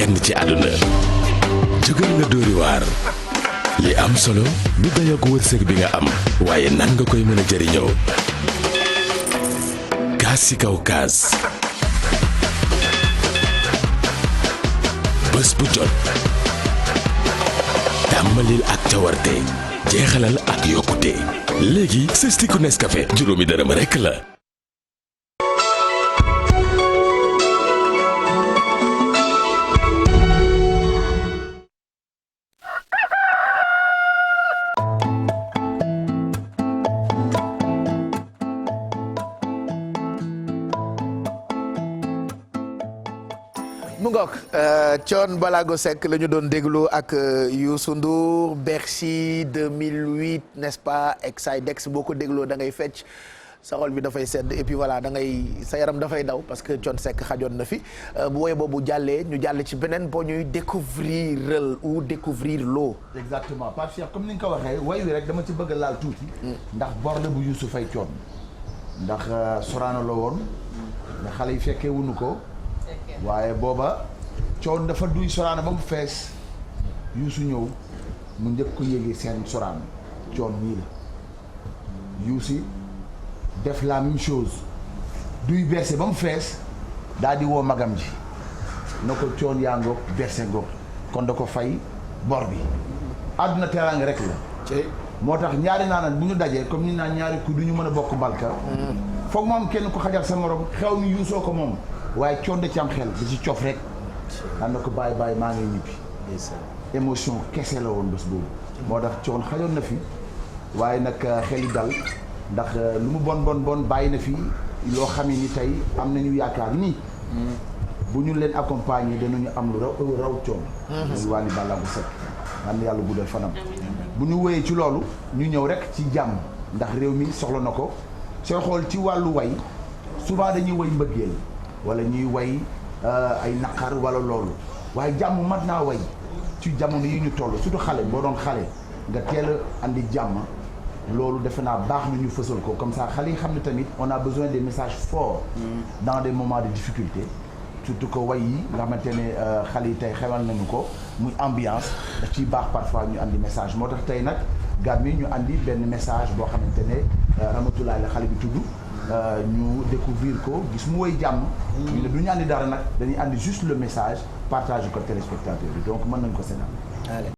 kenn ci àdduna jógal nga dóori waar li am solo du dayoog wërsëg bi nga am waaye nan nga koy mën a jëriñoo kaas ci kaw kaas bés bu jot tàmbalil ak cawarte jeexalal ak yokkute léegi sa stiku Nescafé juróomi dërëm rekk la. mu ngoog Thione Ballago Seck la ñu doon déglu ak Youssou Ndour Bercy 2008 n'est-ce pas Exidex boo ko dégloo da ngay fecc sa xol bi dafay sedd et puis voilà da ngay sa yaram dafay daw parce que Thione Seck xajoon na fi bu woy boobu jàllee ñu jàll ci beneen boo ñuy découvrir ou découvrir loo. exactement Pape Cheikh comme ni nga ko waxee woy wi rek dama ci bëgg laal tuuti. ndax bor la bu Youssou Faye Thione ndax Sorano la woon ndax xale yi fekkee wuñu ko. waaye booba Thione dafa duy Sorano ba mu fees Youssou ñëw mu njëkk ko yéegee seen Sorano Thione nii la Youssou def la même chose duy berse ba mu fees daal di woo magam ji na ko Thione yaa ngoog berse ngoog kon da ko fay bor bi àdduna teraanga rek la moo tax ñaari naanaan bu ñu dajee comme ni naan ñaari ku du ñu mën a bokk mbalka foog moom kenn ko xajal sa morom xew mi Youssou ko moom waaye Thione da ci am xel da ci cof rek xam na ko bàyyi maa ngi ñibbi émotion kese la woon bés boobu moo tax Thione xajoon na fi waaye nag xel yi dal ndax lu mu bon bàyyi na fi loo xam ni tey am nañu yaakaar ni bu ñu leen accompagner danañu am lu raw Thione muy Wally Ballago Seck am na yàlla guddal fanam bu ñu wéyee ci loolu ñu ñëw rek ci jàmm ndax réew mi soxla na ko sooy xool ci wàllu way souvent dañuy way mbëggeel wala ñuy way ay naqar wala loolu waaye jàmm mat naa way ci jamono yi ñu toll surtout xale boo doon xale nga teel a andi jàmm loolu defe naa baax na ñu fësal ko comme ça xale yi xam ne tamit on a besoin des messages forts dans des moments de difficulté surtout que way yi nga xamante ne xale yi tey xewal nañu ko muy ambiance daf ciy baax parfois ñu andi message moo tax tey nag gàmm yi ñu andi benn message boo xamante ne Ramatoulaye la xale bi tudd ñu découvrir ko gis mu woy jàmm ñu ne du ñu andi dara nag dañuy andi juste le message partage ko téléspectateur bi donc mën nañ ko seetaan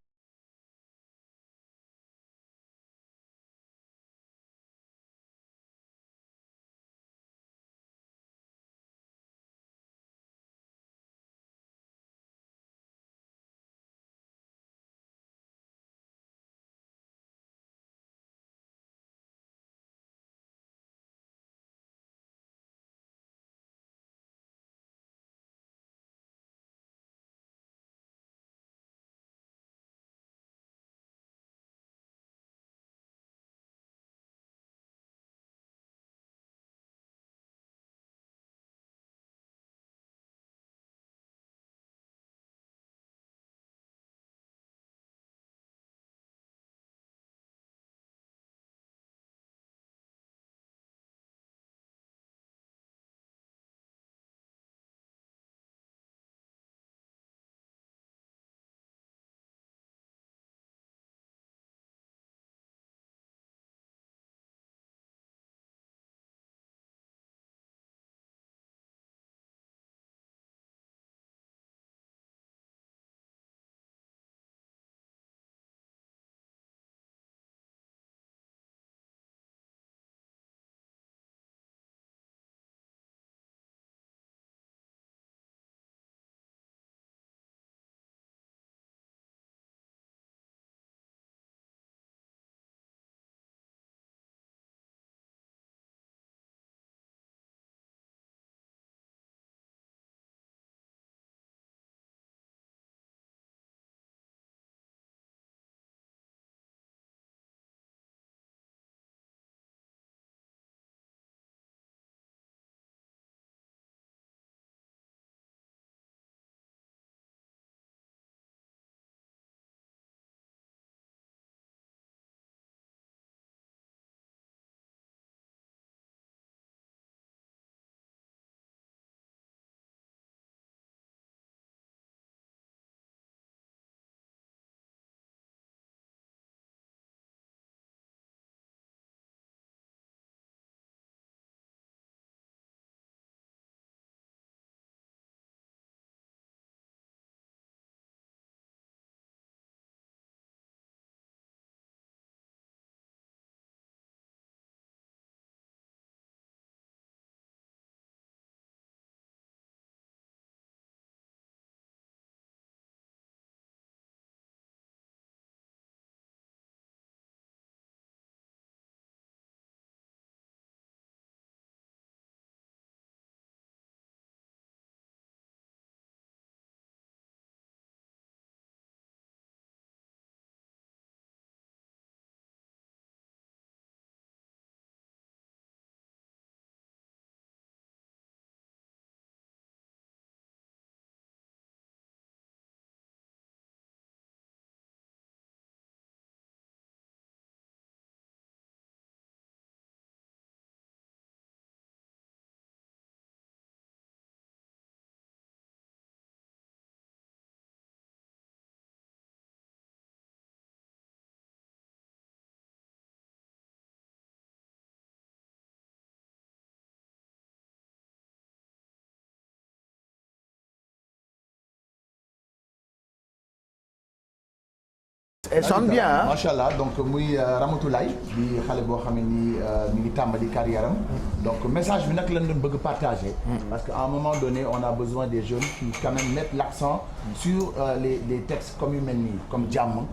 elle chante bien ah. macha allah donc muy Ramatoulaye di xale boo xam ne nii mi ngi tàmbali carrière am donc message bi nag lañ doon bëgg partager. parce que à un moment donné on a besoin des jeunes qui quand même mettent l'accent sur les textes comme yu mel nii comme jàmm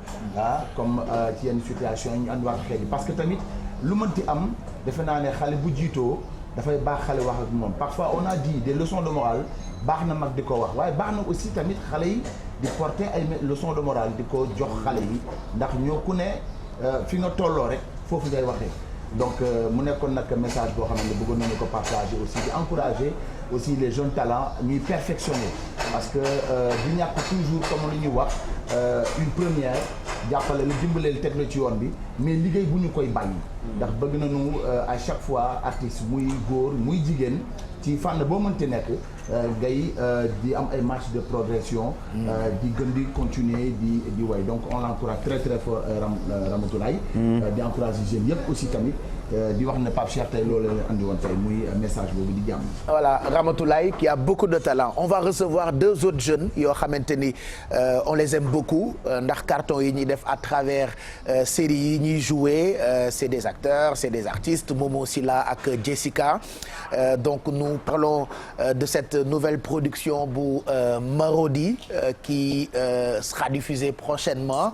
comme ci yenn situation yi ñu andiwaat xel yi parce que tamit lu mënti am defe naa ne xale bu jiitoo dafay baax xale wax ak moom parfois on a dit des leçons de morale baax na mag di ko wax waaye baax na aussi tamit xale yi di porter ay leçons de morale di ko jox xale yi ndax ñoo ku ne fi nga tolloo rek foofu ngay waxee donc mu nekkoon nag message boo xam ne bëggoon nañu ko partager aussi di encourager aussi les jeunes talents ñuy perfectionner parce que di ñàkk toujours comme lu ñuy wax une première jàppale la dimbaleel teg la ci yoon bi mais liggéey bu ñu koy bàyyi ndax bëgg nañu à chaque fois artiste muy góor muy jigéen ci fànn boo mënti nekk ngay di am ay marge de progression di gën di continuer di way donc on l'encourage très très fort Ramatoulaye di encourager jeunes yëpp aussi tamit di wax ne Pape Cheikh tey loolu la andi woon tey muy message boobu di jàmm. Voilà Ramatoulaye qui a beaucoup de talent on va recevoir 2 autres jeunes yoo xamante ni on les aime beaucoup ndax carton yi ñuy def à travers séries yi ñuy jouer c'est des acteurs c'est des artistes Momo Silla ak Jessica donc nous parlons de cette nouvelle production bu Marodi qui sera diffusée prochainement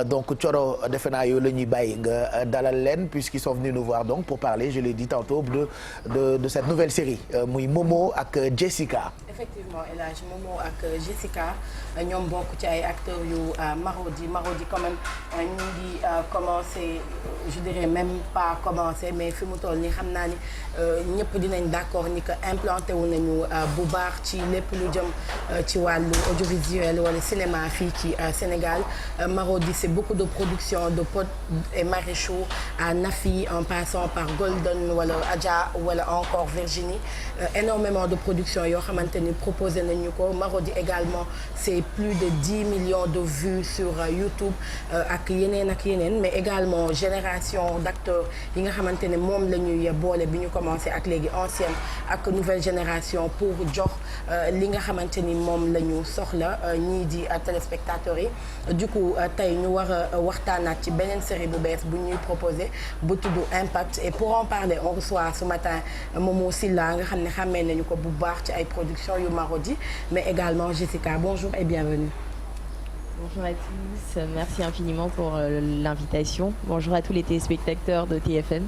donc Thioro defe naa yow la ñuy bàyyi nga dalal leen puisqu'ils sont venus nous voir donc pour parler je l'ai dit tantôt de cette nouvelle série muy Momo ak Jessica. Effectivement El Hadj Momo ak Jessica ñoom bokk ci ay acteurs yu Marodi quand même ñu ngi commencé je dirais même pas commencé mais fi mu toll nii xam naa ni ñëpp dinañ d'accord ni que implanté wu nañu bu baax ci lépp lu jëm ci wàllu audiovisuel wala cinéma fii ci Sénégal Marodi c'est beaucoup de production de Pod et Marichou à Nafi en passant par Golden wala Adja wala encore Virginie énormément de production yoo xamante ni proposé nañu ko Marodi également c'est plus de 10 millions de vues sur YouTube ak yeneen mais également génération d'acteurs yi nga xamante ne moom la ñuy boole bi ñu commencé ak léegi ancienne ak nouvelle génération pour jox li nga xamante ni moom la ñu soxla ñii di téléspectateurs yi du coup tey ñu war a waxtaanaat ci beneen série bu bees bu ñuy proposé bu tudd Impact et pour en parler on reçoit ce matin Momo Silla nga xam ne xàmmee nañu ko bu baax ci ay production yu Marodi mais également Jessica bonjour et bienvenue. Bonjour à tous, merci infiniment pour l'invitation. Bonjour à tous les téléspectateurs de TFM.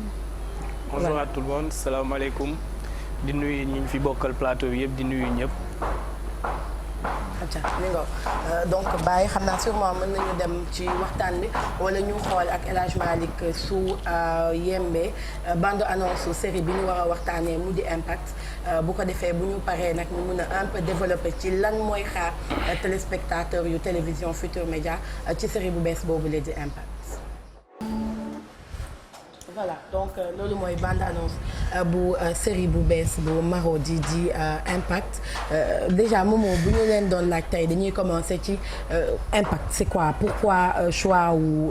Bonjour à tout le monde, salaamaaleykum di nuyu ñi fi bokkal plateau bi yëpp di nuyu ñëpp. donc Baye xam naa sûrement mën nañu dem ci waxtaan bi wala ñu xool ak El Hadj Malick su yembe bande annonce série bi ñu war a waxtaanee mu di Impact bu ko defee bu ñu paree nag ñu mën a un peu développer ci lan mooy xaar téléspectateur yu télévision Futurs Médias ci série bu bees boobu la di Impact. Voilà donc loolu mooy bande annonce bu série bu bees bu Marodi di Impact déjà Momo bu ñu leen doon laaj tey dañuy commencer ci Impact c'est quoi pourquoi choix wu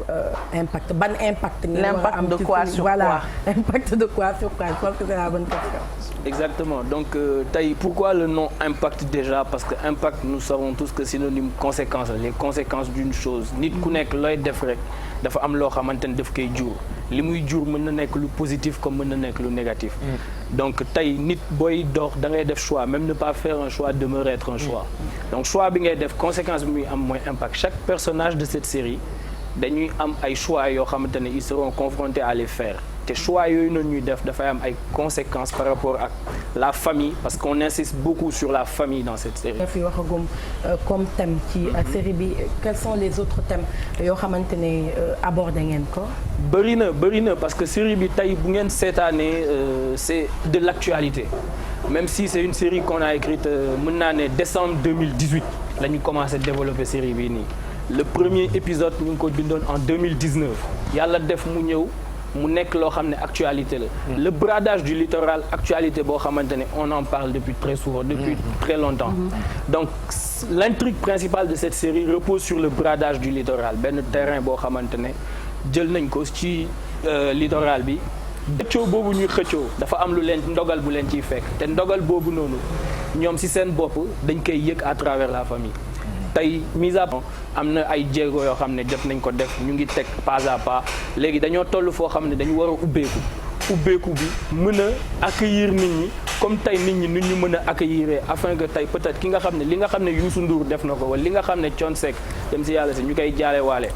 Impact ban impact. L'impact de quoi sur quoi voilà impact de quoi sur quoi je pense que c'est la bonne question. Exactement donc tey pourquoi le nom Impact déjà parce que Impact nous savons tous que synonyme conséquence les conséquences d'une chose nit ku nekk looy def rek dafa am loo xamante ne daf koy jur li muy jur mën na nekk lu positif comme mën na nekk lu négatif. donc tey nit booy dox da ngay def choix même ne pas faire un choix demeure être un choix. donc choix bi ngay def conséquence bi muy am mooy impact chaque personnage de cette série dañuy am ay choix yoo xamante ne ils seront confrontés à les faire. te choix yooyu noonu ñuy def dafay am ay conséquences par rapport ak la famille parce qu'on insiste beaucoup sur la famille dans cette série. nga fi waxagum comme thème ci série bi quels sont les autres thèmes yoo xamante ne abordé ngeen ko. bëri na parce que série bi tey bu ngeen seetaanee c'est de l'actualité même si c'est une série qu'on a écrite mën naa ne décembre 2018 la ñu commencé développer série bi nii le premier épisode ñu ngi ko bindoon en 2019 yàlla def mu ñëw. mu nekk loo xam ne actualité la. le bradage du littoral actualité boo xamante ne on en parle depuis très souvent depuis très longtemps. donc l'intrigue principale de cette série repose sur le bradage du littoral benn terrain boo xamante ne jël nañ ko ci littoral bi. xëccoo boobu ñuy xëccoo dafa am lu leen ndogal bu leen ciy fekk te ndogal boobu noonu ñoom ci seen bopp dañ koy yëg à travers la famille. tey mise à part am na ay jéego yoo xam ne jot nañ ko def ñu ngi teg pas à pas léegi dañoo toll foo xam ne dañu war a ubbeeku bi mën a accueillir nit ñi comme tey nit ñi ñu mën a accueillir afin que tey peut-être ki nga xam ne li nga xam ne Youssou Ndour def na ko wala li nga xam ne Thione Seck dem si yàlla si ñu koy jaale waale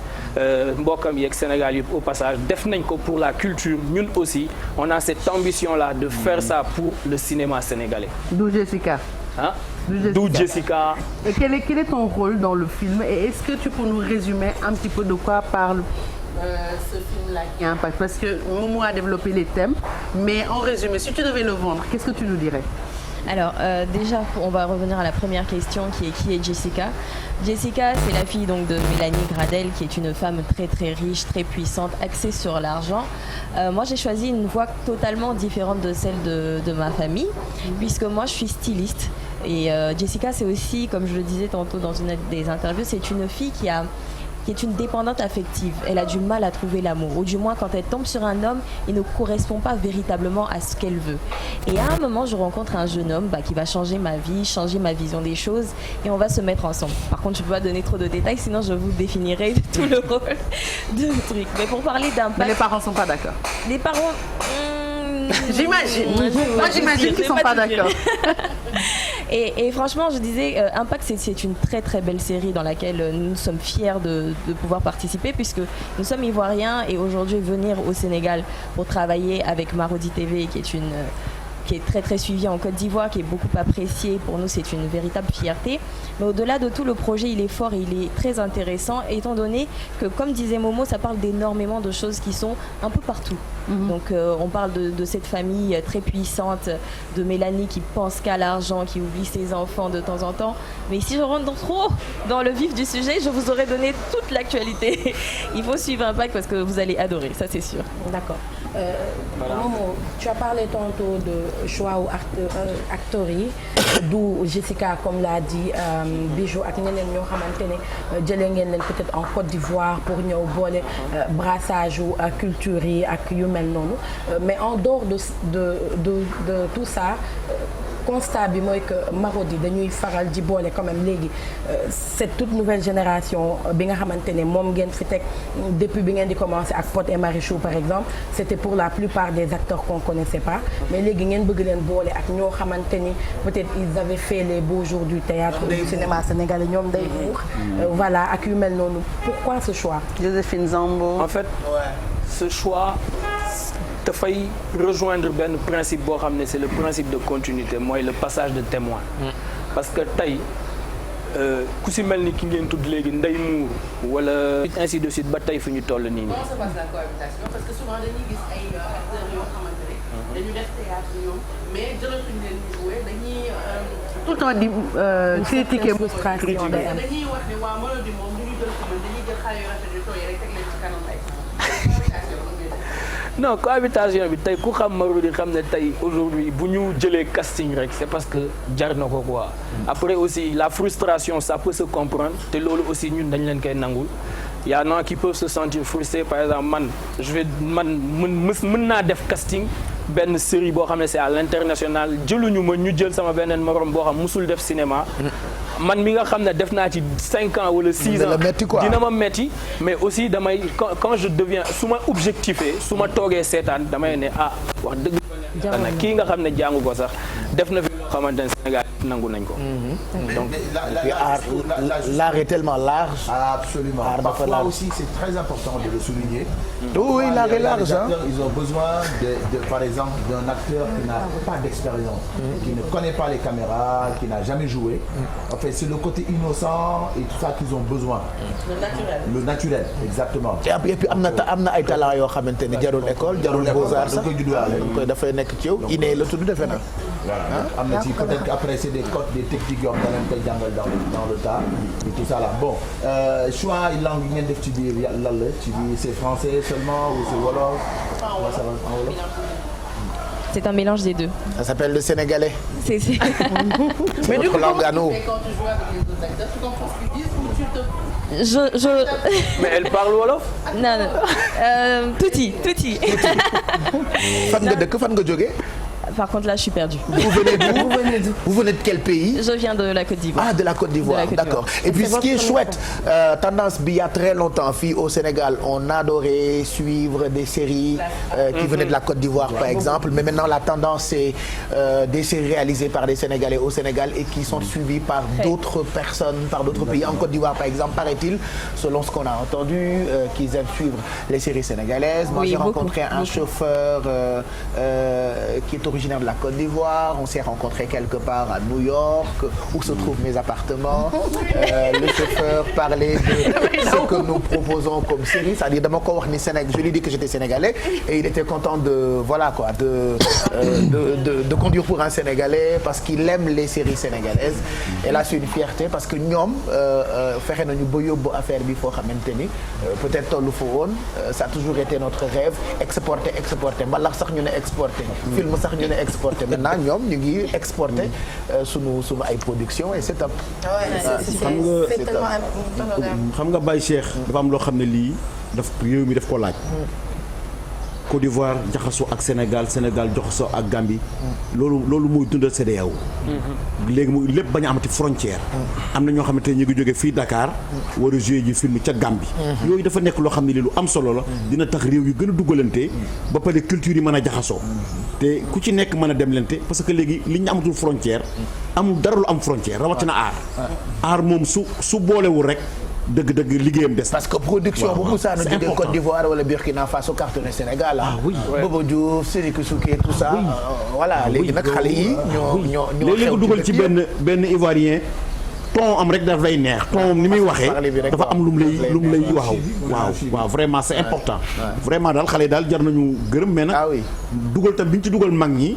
mbokkam yeeg Sénégal yëpp au passage def nañ ko pour la culture ñun aussi on a cette ambition là de faire ça pour le cinéma sénégalais. D'où Jessica. Hein? D'où Jessica. Et quel est ton rôle dans le film et est-ce que tu peux nous résumer un petit peu de quoi parle ce film-là qui impacte? Parce que Momo a développé les thèmes, mais en résumé, si tu devais le vendre, qu'est-ce que tu nous dirais? Alors déjà, on va revenir à la première question qui est Jessica. Jessica, c'est la fille donc de Mélanie Gradel, qui est une femme très très riche, très puissante, axée sur l'argent. Moi, j'ai choisi une voie totalement différente de celle de ma famille, puisque moi, je suis styliste. Et Jessica, c'est aussi, comme je le disais tantôt dans une des interviews, c'est une fille qui est une dépendante affective. Elle a du mal à trouver l'amour, ou du moins quand elle tombe sur un homme, il ne correspond pas véritablement à ce qu'elle veut. Et à un moment, je rencontre un jeune homme qui va changer ma vie, changer ma vision des choses, et on va se mettre ensemble. Par contre, je ne peux pas donner trop de détails, sinon je vous définirai tout le rôle de truc. Mais pour parler d'impact... Mais les parents ne sont pas d'accord. Les parents... J'imagine. Moi, j'imagine qu'ils ne sont pas d'accord. Et franchement, je disais, Impact, c'est une très très belle série dans laquelle nous sommes fiers de pouvoir participer, puisque nous sommes ivoiriens et aujourd'hui venir au Sénégal pour travailler avec Marodi TV, qui est très très suivi en Côte d'Ivoire, qui est beaucoup apprécié. Pour nous, c'est une véritable fierté. Mais au-delà de tout, le projet, il est fort et il est très intéressant, étant donné que, comme disait Momo, ça parle d'énormément de choses qui sont un peu partout. Donc, on parle de cette famille très puissante, de Mélanie qui pense qu'à l'argent, qui oublie ses enfants de temps en temps. Mais si je rentre trop dans le vif du sujet, je vous aurais donné toute l'actualité. Il faut suivre Impact parce que vous allez adorer, ça c'est sûr. D'accord. Momo, tu as parlé tantôt de choix ou acteurs yi, d'où Jessica, comme l'a dit, Bijou ak ñeneen ñoo xamante ne jëlee ngeen leen peut-être en Côte d'Ivoire pour ñëw boole brassage ou culture yi ak yu mel noonu. Mais en dehors de tout ça, constat bi mooy que Marodi dañuy faral di boole quand même léegi cette toute nouvelle génération bi nga xamante ne moom ngeen fi teg depuis bi ngeen di commencer ak Pod et Marichou par exemple, c'était pour la plupart des acteurs qu'on connaissait pas, mais léegi ngeen bëgg leen boole ak ñoo xamante ni peut-être ils avaient fait les beaux jours du théâtre du cinéma sénégalais, ñoom day buur voilà ak yu mel noonu. Pourquoi ce choix? Joséphine Zambo. En fait, ce choix dafay rejoindre benn principe boo xam ne c'est le principe de continuité, mooy le passage de témoin. Parce que tey ku si mel ni ki ngeen tudd léegi Ndeye Mour wala ainsi de suite ba tey fi ñu toll nii. Comment se passe la cohabitation? Parce que souvent dañuy gis ay acteurs yoo xamante ne dañu def théâtre ñoom mais jëlatuñ leen di jouer dañuy tout le temps di critiquer frustration day am. dañuy wax ne waa Marodi moom du ñu jël ko dañuy jël xale yu rafet yu tooy rek teg leen ci kanam ay non cohabitation bi tey ku xam Marodi xam ne tey aujourd'hui bu ñu jëlee casting rek c'est parce que jar na ko quoi. Après aussi la frustration ça peut se comprendre te loolu aussi ñun dañ leen koy nangul. Il y en a qui peuvent se sentir frustrés par exemple mën naa def casting benn série boo xam ne c'est à l'international jëluñu ma ñu jël sama beneen morom boo xam musul def cinéma. Man mi nga xam ne def naa ci 5 ans wala 6 ans dina ma metti mais aussi damay quand je deviens su ma objectifé su ma toogee seetaan damay ne wax dëgg kii nga xam ne jàngu ko sax def na fi loo xamante ne Sénégal nangu nañ ko. Donc l'art est tellement large. Absolument. Parfois aussi c'est très important de le souligner. Oui, l'art est large. Ils ont besoin par exemple d'un acteur qui n'a pas d'expérience, qui ne connaît pas les caméras, qui n'a jamais joué. En fait, c'est le côté innocent et tout ça qu'ils ont besoin. Le naturel, exactement. Et puis am na ay talent yoo xamante ne jarul école, jarul beaux-arts sax. Dafay nekk ci yow inné la tudd defe na. Voilà. Am na ci peut-être qu'après c'est des codes, des techniques yoo xam ne dañ koy jàngal dans le tas et tout ça là. Bon, choix langue yi ngeen def ci biir lan la ci biir c'est français seulement ou c'est wolof? C'est un mélange des deux. Ça s'appelle le sénégalais. C'est mais du coup langue à nous. Quand tu joues avec les autres acteurs, tu comprends ce qu'ils disent ou tu te Mais elle parle wolof? Non. Tuuti. Fan nga dëkk fan nga jógee? par contre là je suis perdue. Vous venez d'où? Vous venez de quel pays? Je viens de la Côte d'Ivoire. Ah, de la Côte d'Ivoire, d'accord. Et puis ce qui est chouette, tendance bi il y a très longtemps fii au Sénégal, on adorait suivre des séries qui venaient de la Côte d'Ivoire par exemple, mais maintenant la tendance c'est des séries réalisées par des Sénégalais au Sénégal et qui sont suivies par d'autres personnes, par d'autres pays. En Côte d'Ivoire par exemple, paraît-il, selon ce qu'on a entendu, qu'ils aiment suivre les séries sénégalaises. Moi j'ai rencontré un chauffeur qui est originaire de la Côte d'Ivoire. On s'est rencontré quelque part à New York où se trouvent mes appartements. Le chauffeur parlait de ce que nous proposons comme série, c'est-à-dire dama ko wax ni Sénégal, je lui ai dit que j'étais sénégalais et il était content de voilà quoi de conduire pour un Sénégalais parce qu'il aime les séries sénégalaises. Et là c'est une fierté parce que ñoom fexe nañu ba yóbbu affaire bi foo xamante ni peut-être tollu fa woon. Ça a toujours été notre rêve, exporter mbalax sax ñu ne exporter, film sax ñu ne exporter. Maintenant ñoom ñu ngi exporter sunu ay production et c'est top. xam nga Baye Cheikh dafa am loo xam ne lii daf réew mi daf ko laaj. Côte d'Ivoire jaxasoo ak Sénégal jaxasoo ak Gambie. loolu mooy dundal CEDEAO. léegi mu lépp bañ a amati frontière. am na ñoo xamante ne ñu ngi jógee fii Dakar. war a jouer ji film ca Gambie. yooyu dafa nekk loo xam ne li lu am solo la. dina tax réew yu gën a dugalante. ba pare culture yi mën a jaxasoo. te ku ci nekk mën a demlante parce que léegi li ñu amatul frontière. amul dara lu am frontière rawatina aar. aar moom su boolewul rek. dëgg liggéeyam des. parce que production bu Moussa na jógee Côte d'Ivoire wala Burkina Faso cartonné Sénégal ah. oui Bobo Diouf Serigne Souké tout ça. voilà léegi nag xale yi ñoo léegi nga dugal ci benn Ivoirien. ton am rek daf lay neex ton ni muy waxee dafa am lu mu lay waaw vraiment c'est important. vraiment daal xale yi daal jar nañu gërëm mais nag. dugal tam bi ñu ci dugal mag ñi.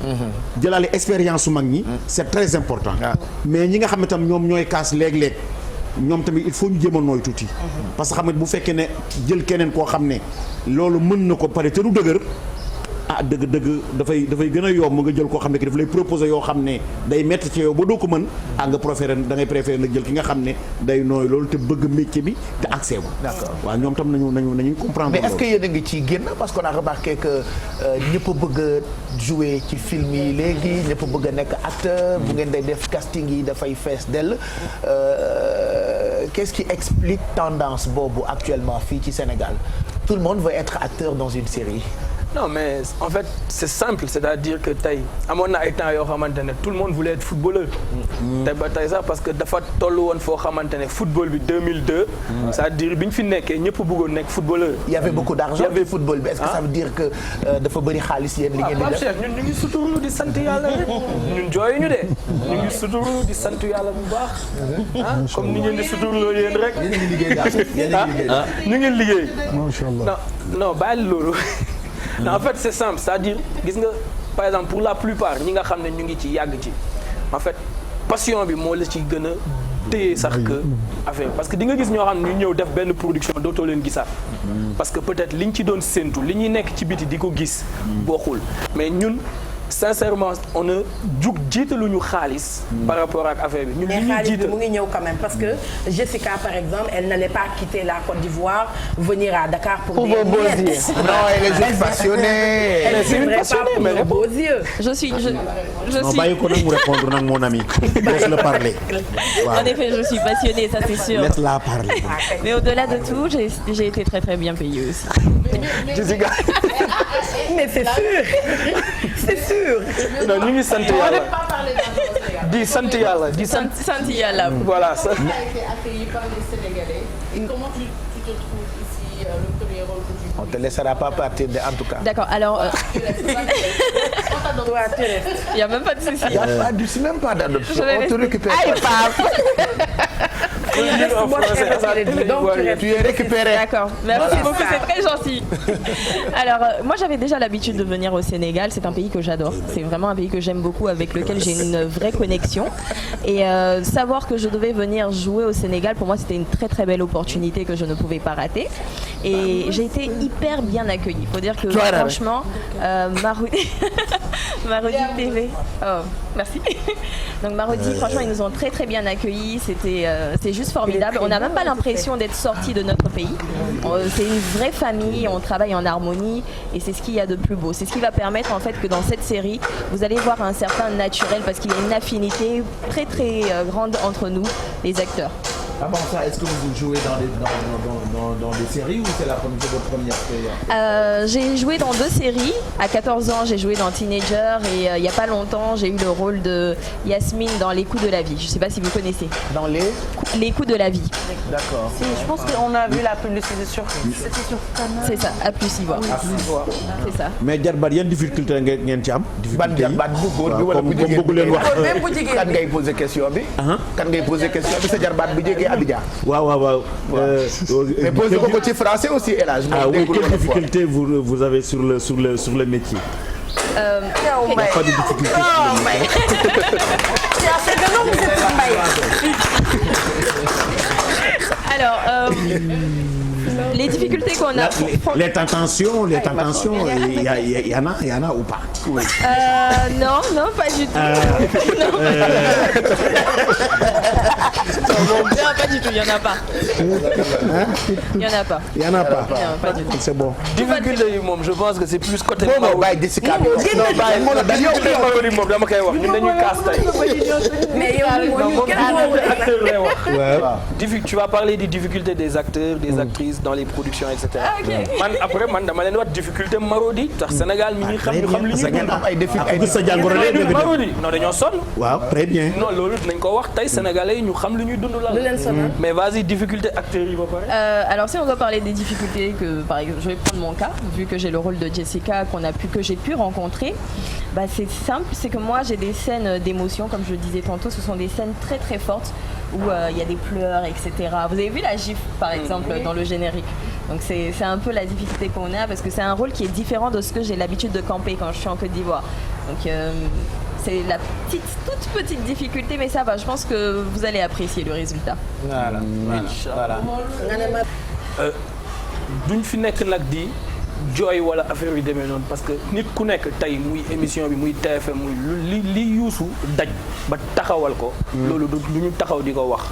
jëlaale expérience su mag ñi. c'est très important. mais ñi nga xam ne tam ñoom ñooy kaas léeg-léeg. ñoom tamit il faut ñu jéem a nooy tuuti. parce que xam nga bu fekkee ne jël keneen koo xam ne loolu mën na ko pare te du dëgër dëgg dafay gën a yomb nga jël koo xam ne ki daf lay proposer yoo xam ne day métti ci yow ba doo ko mën nga préférer nag jël ki nga xam ne day nooy loolu te bëgg métier bi te accès bu. d'accord waaw ñoom tam nañu comprendre. mais est-ce que yéen a ngi ciy génn parce qu'on a remarqué que ñëpp a bëgg a jouer ci film yi léegi ñëpp a bëgg a nekk acteur. bu ngeen day def casting yi dafay fees dell. Qu'est-ce qui explique tendance boobu actuellement fii ci Sénégal? Tout le monde veut être acteur dans une série. Non mais en fait c'est simple, c'est-à-dire que tey amoon na ay temps yoo xamante ne tout le monde voulait être footballeur. tey ba tey sax parce que dafa tollu woon foo xamante ne football bi 2002. c'est-à-dire bi ñu fi nekkee ñëpp bëggoon nekk footballeur. Il y avait beaucoup d'argent ci football bi. Est-ce que ça veut dire que dafa bëri xaalis yéen li ngeen di def? ñun ñu ngi suturlu di sant yàlla rek. ñun jooyuñu de. ñu ngi suturlu di sant yàlla bu baax. comme ni ngeen di suturloo yéen rek. yéen a ngi liggéey daal ñu ngi liggéey. Macha Allah. non bàyyi loolu. Non, en fait c'est simple, c'est-à-dire gis nga par exemple pour la plupart ñi nga xam ne ñu ngi ci yàgg ci en fait passion bi moo la ci gën a téye sax que affaire parce que di nga gis ñoo xam ne ñu ñëw def benn production dootoo leen gisaat parce que peut-être liñ ci doon séntu li ñuy nekk ci biti di ko gis bokkul mais ñun sincèrement on a jiitaluñu xaalis par rapport ak affaire bi. ñun li ñuy jiital mu ngi ñëw quand même parce que Jessica par exemple elle n'allait pas quitter la Côte d'Ivoire venir à Dakar pour des miettes. Non, elle est juste passionnée. Elle ne viendrait pas pour nos beaux yeux. Je suis. Non, bàyyi ko nag mu répondre nag mon ami. Laisse-le parler. En effet, je suis passionnée, ça c'est sûr. Laisse-la parler. Mais au-delà de tout, j'ai été très très bien payée aussi. Jessica. Mais c'est sûr. C'est sûr. Non, ñu ngi sant yàlla. di sant yàlla di sant yàlla. Voilà ça. Tu as été accueilli par les Sénégalais. Et comment tu te trouves ici le premier rôle que tu joues? On te laissera pas partir en tout cas. D'accord, alors. Toi, tu restes. Il n'y a même pas de souci. Il n'y a même pas d'adoption. On te récupère. Tu es récupéré. D'accord, merci beaucoup, c'est très gentil. Alors, moi j'avais déjà l'habitude de venir au Sénégal, c'est un pays que j'adore. C'est vraiment un pays que j'aime beaucoup, avec lequel j'ai une vraie connexion. Et savoir que je devais venir jouer au Sénégal, pour moi c'était une très très belle opportunité que je ne pouvais pas rater. Et j'ai été hyper bien accueillie. Il faut dire que franchement, Marodi TV. Oh, merci. Donc Marodi, franchement, ils nous ont très très bien accueillis. C'est juste formidable. On n'a même pas l'impression d'être sorti de notre pays. C'est une vraie famille. On travaille en harmonie et c'est ce qu'il y a de plus beau. C'est ce qui va permettre en fait que dans cette série, vous allez voir un certain naturel parce qu'il y a une affinité très très grande entre nous, les acteurs. Avant ça, est-ce que vous jouez dans des séries ou c'est votre première série? J'ai joué dans 2 séries. À 14 ans, j'ai joué dans Teenager et il n'y a pas longtemps, j'ai eu le rôle de Yasmine dans Les coups de la vie. Je ne sais pas si vous connaissez. Dans Les coups de la vie. D'accord. Si, je pense qu'on a vu la publicité sur Canal. C'est ça, à plus y voir. C'est ça. mais jarbaat yan difficulté ngeen ci am. ban jarbaat bu góor bi wala bu jigéen bëgg leen wax. kan ngay poser question bi. kan ngay poser question bi sa jarbaat bu jógee Abidjan. waaw. mais posé ko ci français aussi El Hadj. oui, quelle difficulté vous avez sur le métier. Il y a pas de difficulté. Alors, les difficultés qu'on a. Les tentations, il y en a ou pas? Oui. Non, pas du tout. Non, pas du tout, il n'y en a pas. Il n'y en a pas. Il n'y en a pas. Non, pas du tout. C'est bon. difficulté yi moom je pense que c'est plus côté. bon bàyyi Jessica bi non bàyyi moom dama koy wax ñun dañuy casse tey. mais yow acteur lay wax. Tu vas parler des difficultés des acteurs, des actrices dans les productions etc. man dama leen wax difficulté Marodi tax Sénégal mi ngi xam li ñuy sa jàngoro Marodi non dañoo sonn. waaw très bien. non loolu dinañ ko wax tey Sénégalais yi ñu xam li ñuy dund la. mais vas-y difficulté acteurs yi ba pare. Alors si on doit parler des difficultés que par exemple je vais prendre mon cas vu que j'ai le rôle de Jessica que j'ai pu rencontrer, c'est simple, c'est que moi j'ai des scènes d'émotion comme je le disais tantôt, ce sont des scènes très très fortes où il y a des pleurs etc. Vous avez vu la gifle par exemple dans le générique. Donc c'est un peu la difficulté qu'on a parce que c'est un rôle qui est différent de ce que j'ai l'habitude de camper quand je suis en Côte d'Ivoire. Donc c'est la toute petite difficulté mais ça va, je pense que vous allez apprécier le résultat. Voilà. duñ fi nekk nag di jooy wala affaire yu demee noonu parce que nit ku nekk tey muy émission bi muy TFM muy li yuusu daj ba taxawal ko. loolu du ñu taxaw di ko wax.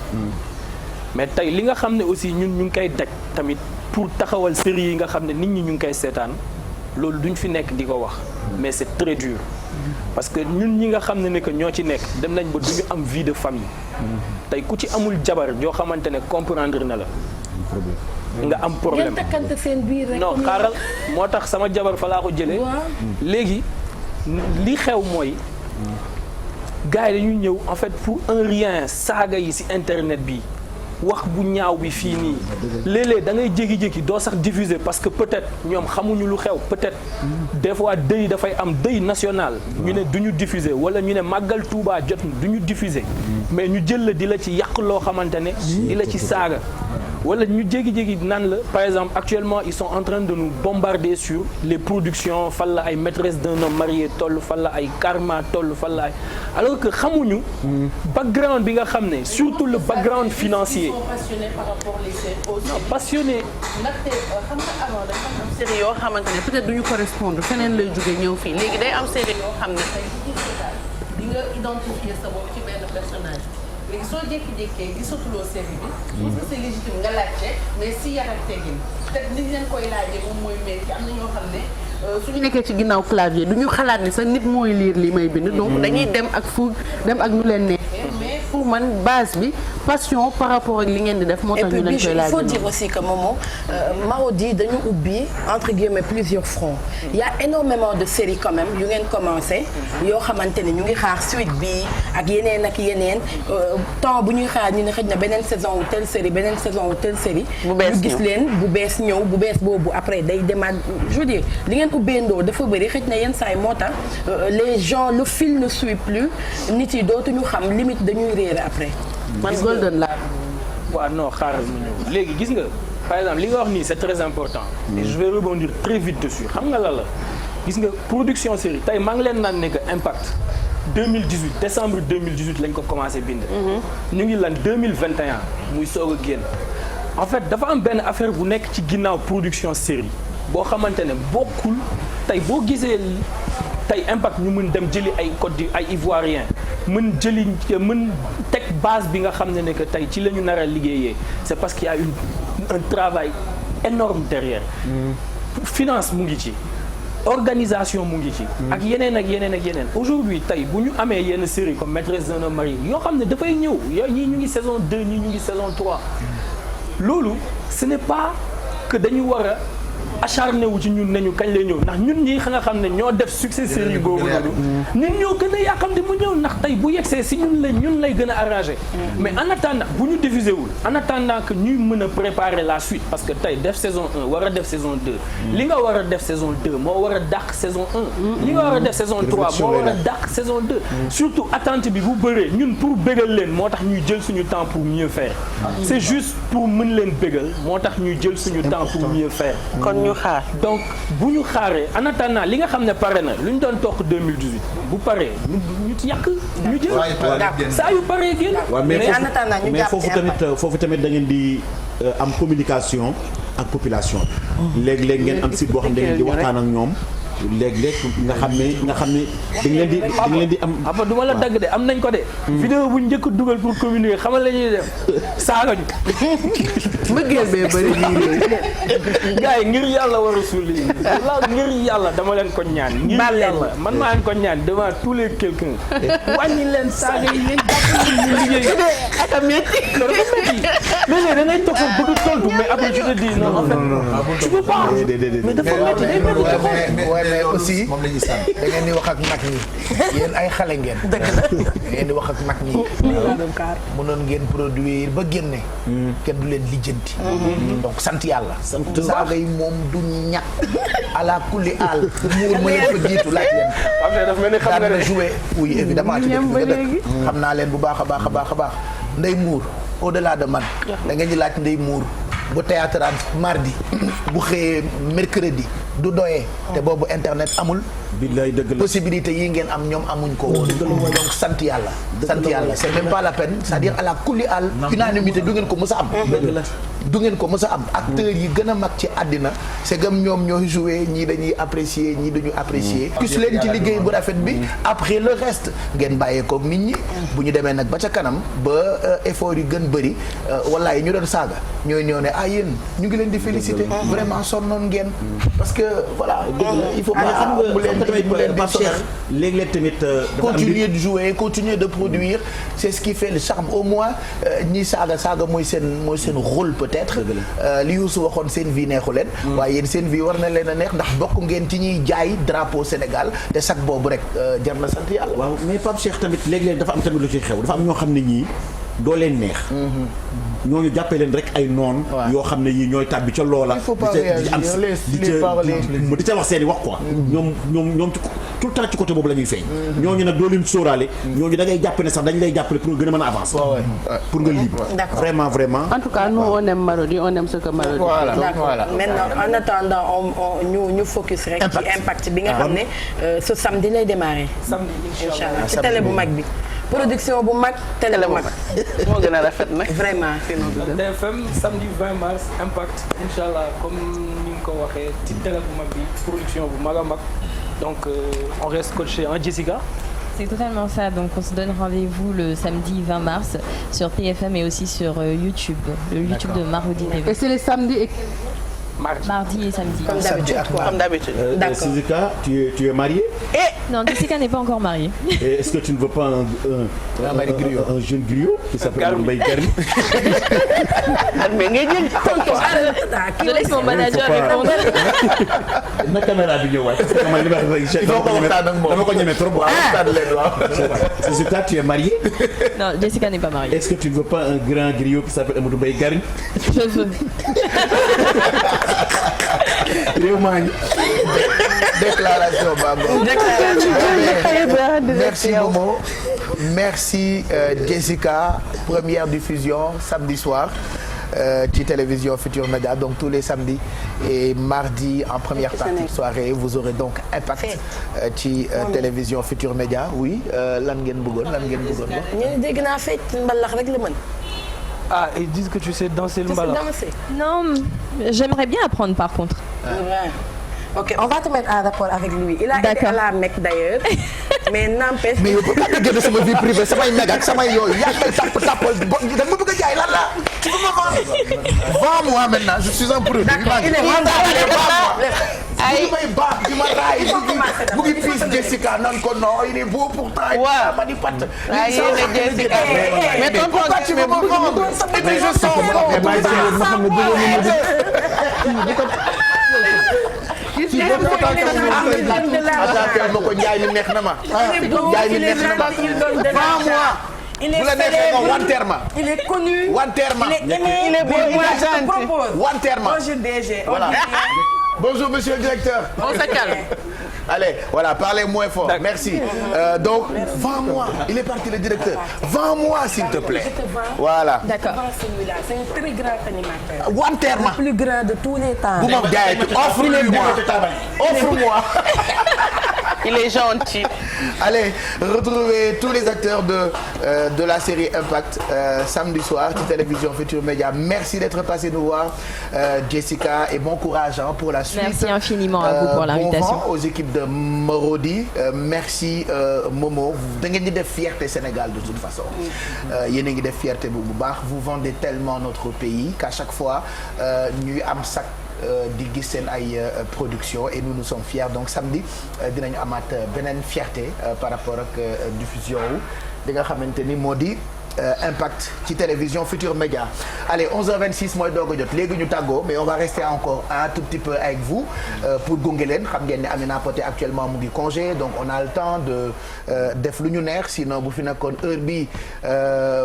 mais tey li nga xam ne aussi ñun ñu ngi koy daj tamit pour taxawal série yi nga xam ne nit ñi ñu ngi koy seetaan loolu duñ fi nekk di ko wax. mais c'est très dur. parce que ñun ñi nga xam ne que ñoo ci nekk dem nañ ba duñu am vie de famille. tey ku ci amul jabar joo xamante ne comprendre na la. nga am problème non xaaral moo tax sama jabar fa laa ko jëlee. léegi li xew mooy gars yi dañuy ñëw en fait pour un rien saaga yi ci internet bi wax bu ñaaw bi fii nii léeg-léeg da ngay jékki-jékki doo sax diffuser parce que peut-être ñoom xamuñu lu xew peut-être des fois deuil dafay am deuil national ñu ne duñu diffuser wala ñu ne màggal Touba jot na duñu diffuser mais ñu jël la di la ci yàq loo xamante ne di la ci saaga wala ñu jékki-jékki naan la par exemple actuellement ils sont en train de nous bombarder sur les productions fan la ay maîtresse d'un homme marié toll fan la ay karma toll fan la ay alors que xamuñu background bi nga xam ne surtout le background financier. Ils sont passionnés par rapport aux séries aussi. non passionné. ndaxte xam nga avant dafa am série yoo xamante ne peut-être duñu correspondre feneen lay jógee ñëw fii léegi day am série yoo xam ne tey di nga identifier sa bopp ci benn personnage. léegi soo jékki-jékkee gisatuloo série bi. parce que c'est légitime nga laajte mais si yar ak teggin te ni ñu leen koy laajee moom mooy métti am na ñoo xam ne suñu nekkee ci ginnaaw clavier du ñu xalaat ni sa nit mooy lire li may bind. donc dañuy dem ak fu dem ak nu leen neexee. mais pour man base bi passion par rapport ak li ngeen di def. moo tax ñu leen koy laajee il faut dire aussi que Momo Marodi dañu ubbi entre guillemets plusieurs fronts. Il y a énormément de séries quand même yu ngeen commencé. yoo xamante ne ñu ngi xaar suite bi ak yeneen. temps bu ñuy xaar ñu ne xëj na beneen saison wu telle série beneen saison wu telle série. bu bees ñu gis leen bu bees ñëw bu bees boobu après day demaat je veux dire li ngeen ubbeendoo dafa bëri xëj na yenn saa yi moo tax les gens le fil ne suit plus nit yi dootuñu xam limite dañuy réer après. man golden la. waaw non xaaral mu ñëw léegi gis nga par exemple li nga wax nii c'est très important. et je vais rebondir très vite dessus xam nga la gis nga production série tey maa ngi leen naan ne que Impact. 2018 décembre 2018 lañ ko commencé bind. ñu ngi lan 2021 muy soog a génn. en fait dafa am benn affaire bu nekk ci ginnaaw production série boo xamante ne bokkul tey boo gisee tey impact ñu mën dem jëli ay ay ivoirien mën teg base bi nga xam ne que tey ci la ñu nar a liggéeyee c'est parce qu'il y a un travail énorme derrière. Finance mu ngi ci. Organisation mu ngi ci. ak yeneen ak yeneen ak yeneen. aujourd'hui tey bu ñu amee yenn série comme Maîtresse d'un homme marié yoo xam ne dafay ñëw ñii ñu ngi saison 2 ñii ñu ngi saison 3 loolu ce n'est pas que dañu war a acharné wu ci ñun nañu kañ lay ñëw ndax ñun ñi nga xam ne ñoo def succès série boobu noonu ñun ñoo gën a yàkkamte mu ñëw ndax tey bu yegsee si ñun lay gën a arrangé mais en attendant bu ñu diffusé wul en attendant que ñuy mën a préparer la suite parce que tey def saison 1 war a def saison 2 li nga war a def saison 2 moo war a dàq saison 1 li nga war a def saison 3 moo war a dàq saison 2 surtout attente bi bu bëree ñun pour bégal leen moo tax ñuy jël suñu temps pour mieux faire c'est juste pour mën leen bégal moo tax ñuy jël suñu temps pour mieux faire ñu xaar donc bu ñu xaaree en attendant li nga xam ne pare na lu ñu doon toog 2018 bu paree ñu yàq ñu jël saa yu paree génn. mais foofu tamit da ngeen di am communication ak population bi. léeg-léeg ngeen am site boo xam ne da ngeen di waxtaan ak ñoom. léeg-léeg nga xam ne dañ leen di am. apa du ma la dagg de am nañ ko de. vidéo bu njëkk dugal pour communiquer xamal la ñuy def saaga ñu. mbëggeel bee bëri gars yi ngir yàlla war a suul ngir yàlla dama leen ko ñaan. ngir yàlla man maa leen ko ñaan devant tous les quelqu'un wàññi leen saaga yi leen jàppale ñu liggéey. ak a métti. léeg-léeg da ngay toog foofu bëgg tontu mais après tu te dis non en fait tu peux pas. mais dafa métti day métti mais aussi da ngeen di wax ak mag ñi yéen ay xale ngeen. dëgg la da ngeen di wax ak mag ñi. mënoon ngeen produire ba génne. kenn du leen lijjanti. donc sant yàlla. saaga yi moom du ñàkk. ala kulli aal. muur ma leen fa jiitu laaj leen. daan na joué oui évidemment ci dëkk bi nga dëkk. xam naa leen bu baax a baax a baax a baax. Ndey Muur au delà de man. da ngeen di laaj Ndey Muur. bu théâtre mardi bu xëyee mercredi du doyee te boobu internet amul. billaay dëgg la possibilité yi ngeen am ñoom amuñ ko woon. donc sant yàlla. sant yàlla c'est même pas la peine c'est-à-dire à la kulli al unanimité du ngeen ko mës a am. du ngeen ko mës a am. acteurs yi gën a mag ci àddina c'est comme ñoom ñooy jouer ñii dañuy apprécier ñii duñu apprécier. gis leen ci liggéey bu rafet bi après le reste ngeen bàyyeekoog nit ñi. bu ñu demee nag ba ca kanam ba effort yu gën bëri wallaay ñu doon saaga ñooy ñëw ne ah yéen ñu ngi leen di féliciter. vraiment sonnoon ngeen. parce que voilà. il faut pas léeg-léeg tamit continuer de jouer continuer de produire c'est ce qui fait le charme au moins ñi saaga mooy seen rôle peut-être li Youssou waxoon seen vie neexu leen waaye yéen seen vie war na leen a neex ndax bokk ngeen ci ñuy jaay drapeau Sénégal te sax boobu rek jar na sant yàlla. waaw mais Pape Cheikh tamit léeg-léeg dafa am tamit lu ci xew dafa am ñoo xam ne ñii doo leen neex. ñooñu jàppee leen rek ay noon yoo xam ne yii ñooy tàbbi ca loola. di ca wax seen i wax quoi. ñoom tout le temps ci côté boobu la ñuy feeñ. ñooñu nag doo leen sóoraale. ñooñu da ngay jàpp ne sax dañ lay jàppale pour nga gën a mën a avancer. pour nga libre. vraiment. en tout cas nous on aime Marodi on aime ce que Marodi. voilà maintenant en attendant ñu focus rek. ci impact bi nga xam ne ce samedi lay démarrer. samedi inchallah ci télé bu mag bi. production bu mag télé bu mag. moo gën a rafet nag. vraiment. DFM samedi 20 mars impact inchallah comme ni nga ko waxee ci télé bu mag bi production bu mag a mag donc on reste coaché en Jessica. C'est totalement ça, donc on se donne rendez-vous le samedi 20 mars sur TFM et aussi sur YouTube, le YouTube de Marodi TV. Et c'est les samedis et mardi et samedi. Comme d'habitude quoi. Comme d'habitude. D'accord. Jessica, tu es mariée? Non, Jessica n'est pas encore mariée. Et est-ce que tu ne veux pas un jeune griot qui s'appelle Mbaye Garmi? Je laisse mon manager répondre. Na caméra bi ñëw waay. Il faut qu'on waxtaan ak moom. Dama ko ñeme trop. Jessica, tu es mariée? Non, Jessica n'est pas mariée. Est-ce que tu ne veux pas un grand griot qui s'appelle Amadou Mbaye Garmi? Je veux. réew maa ngi déclaration Babo. Merci Momo. Merci Jessica. Première diffusion samedi soir ci télévision Futur Média donc tous les samedis et mardi en première partie de soirée vous aurez donc impact ci télévision Futur Média oui lan ngeen bëggoon wax. ñu dégg naa fecc mbalax rek la mën. Ah, ils disent que tu sais danser le mbalax. Non, j'aimerais bien apprendre par contre. Ok, on va te mettre en rapport avec lui. Il a été à la Mecque d'ailleurs. mais n'empêche. mais yow bu nga génne sama vie privée samay meg ak samay yooyu yaa ngi may tàppal da nga ma bëgg a jaay lan la. tu peux me vendre. vends-moi maintenant je suis un produit. D'accord, il est ay may baax di ma raay mu ngi piis Jessica nan ko non il est beau pourtant. waaw ma di pat. ay yéen Jessica mais pourquoi tu veux me vendre et puis je sens ma ko njaay mi neex na ma. njaay mi neex na ma. vends-moi. Il est wanteerma. Il est connu. Wanteerma. Il est aimé. Il est beau, il est gentil. Wanteerma. Bonjour DG. Voilà. Bonjour monsieur le directeur. On se calme. Allez, voilà, parlez moins fort. Merci. Donc, vends-moi. Il est parti le directeur. Vends-moi s'il te plaît. Je te vends. Voilà. D'accord. Celui-là, c'est un très grand animateur. Wanteerma. Le plus grand de tous les temps. Bu ma jaayee offre-lui-moi. Offre-moi. Il est gentil. Allez, retrouvez tous les acteurs de la série Impact samedi soir sur Télévision Futurs Médias. Merci d'être passé nous voir, Jessica, et bon courage pour la suite. Merci infiniment à vous pour l'invitation. Bon vent aux équipes de Marodi. Merci Momo. Da ngeen di def fierté Sénégal de toute façon. Yéen a ngi def fierté bu baax. Vous vendez tellement notre pays qu'à chaque fois ñuy am sac di gis seen ay production et nous sommes fiers donc samedi dinañu amaat beneen fierté par rapport ak diffusion wu di nga xamante ni moo di Impact ci Télévision Futurs Médias. Allez 11h26 mooy doog a jot léegi ñu tàggoo mais on va rester encore un tout petit peu avec vous pour gunge leen xam ngeen ne Amina Poté actuellement mu ngi congé donc on a le temps de def lu ñu neex sinon bu fi nekkoon heure bi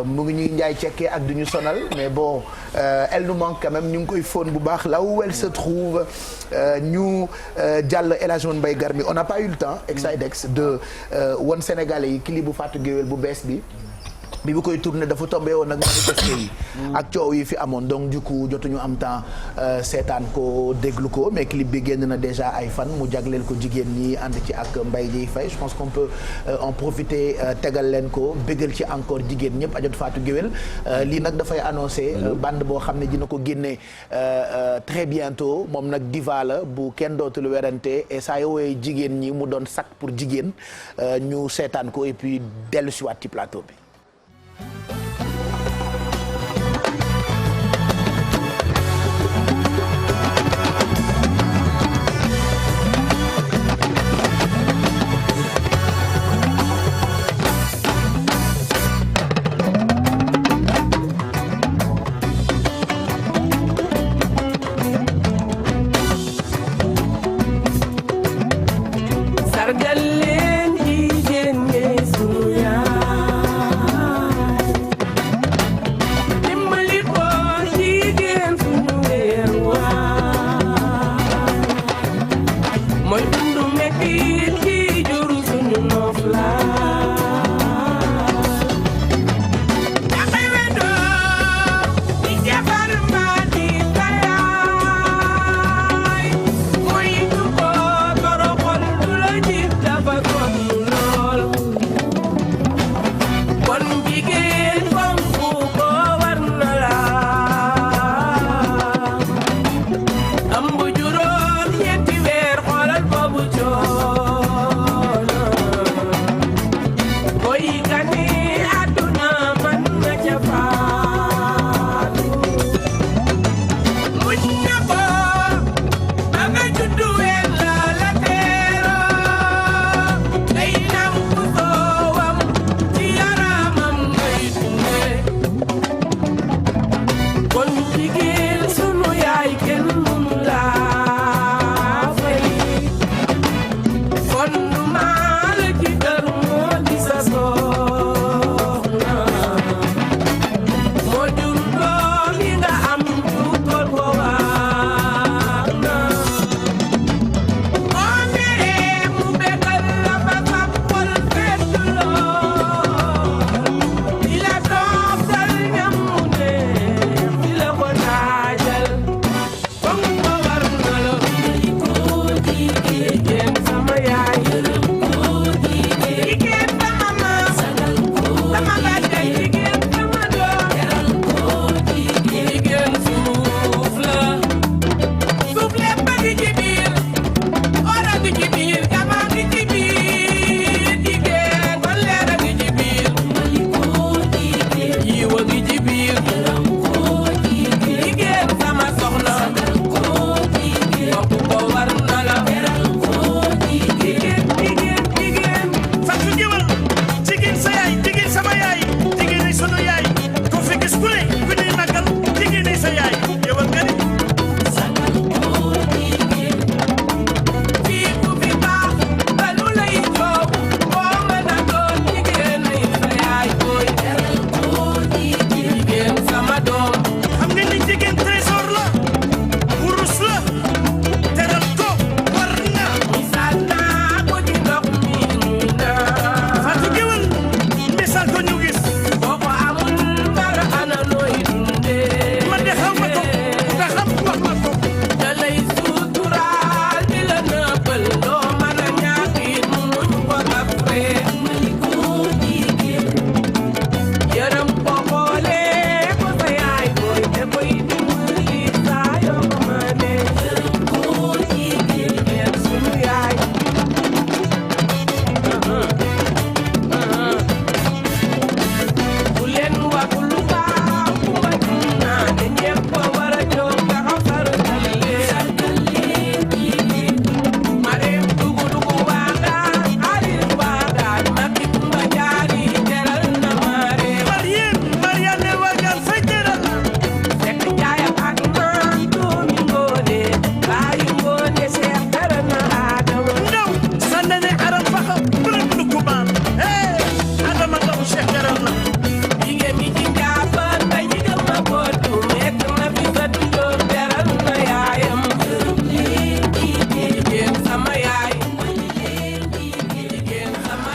mu ngi ñuy njaay cekkee ak du ñu sonal mais bon elle nous manque quand même ñu ngi koy fóon bu baax là où elle se trouve ñu jàll El Hadj Mbaye Garmi on n'a pas eu le temps ex de won Sénégalais yi clip bu Fatou Guewel bu bees bi bu koy tourné dafa tombé woon nag manifesté yi ak coow yi fi amoon donc du coup jotuñu am temps seetaan ko déglu ko mais clip bi génn na déjà ay fan mu jagleel ko jigéen ñi ànd ci ak Mbaye Dieye Faye je pense qu'on peut en profiter tegal leen ko bégal ci encore jigéen ñëpp ajot Fatou Guewel lii nag dafay annoncé bande boo xam ne dina ko génne très bientôt moom nag diva la bu kenn dootul werante et saa yoo woowee jigéen ñi mu doon sac pour jigéen ñu seetaan ko et puis dellu si waat ci plateau bi.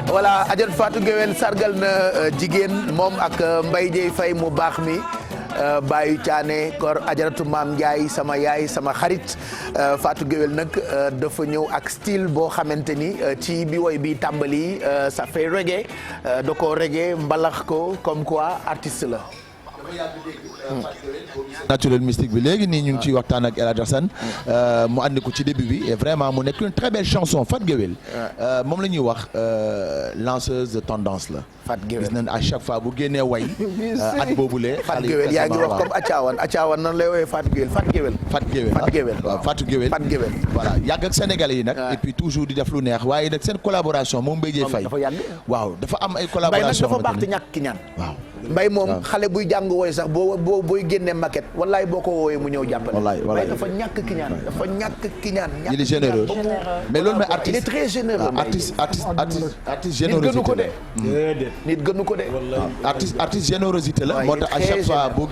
voilà Adja Fatou Guewel sargal na jigéen moom ak Mbaye Dieye Faye mu baax mi Bayu Thiané kor Ajaratu Maam Ndiaye sama yaay sama xarit Fatou Guewel nag dafa ñëw ak style boo xamante ni ci bi woy bi tàmbali ça fait reggae da ko reggae mbalax ko comme quoi artiste la. naturel mystique bi léegi nii ñu ngi ciy waxtaan ak El Hadj Assane mu ànd ko ci début bi et vraiment mu nekk une très belle chanson Fatou Guewel moom la ñuy wax lanceuse de tendance la. Fatou Guewel gis nañ à chaque fois bu génnee way at boobule. Fatou Guewel yaa ngi wax comme Acaawan nan lay woowee Fatou Guewel waaw Fatou Guewel voilà yàgg ak Sénégalais yi nag. et puis toujours di def lu neex waaye nag seen collaboration moom Mbaye Dieye Faye. dafa yàgg waaw dafa am ay collaboration Mbaye nag dafa baax te ñàkk ki ñaan. waaw Mbaye moom xale buy jàng wooy sax booy génnee maquette wallaay boo ko woowee mu ñëw jàppale. wallaay Mbaye dafa ñàkk ki ñaan dafa ñàkk ki ñaan. il est généreux mais loolu mooy artiste il est très généreux. artiste générosité la nit gënu ko de. artiste générosité la moo tax à chaque fois boo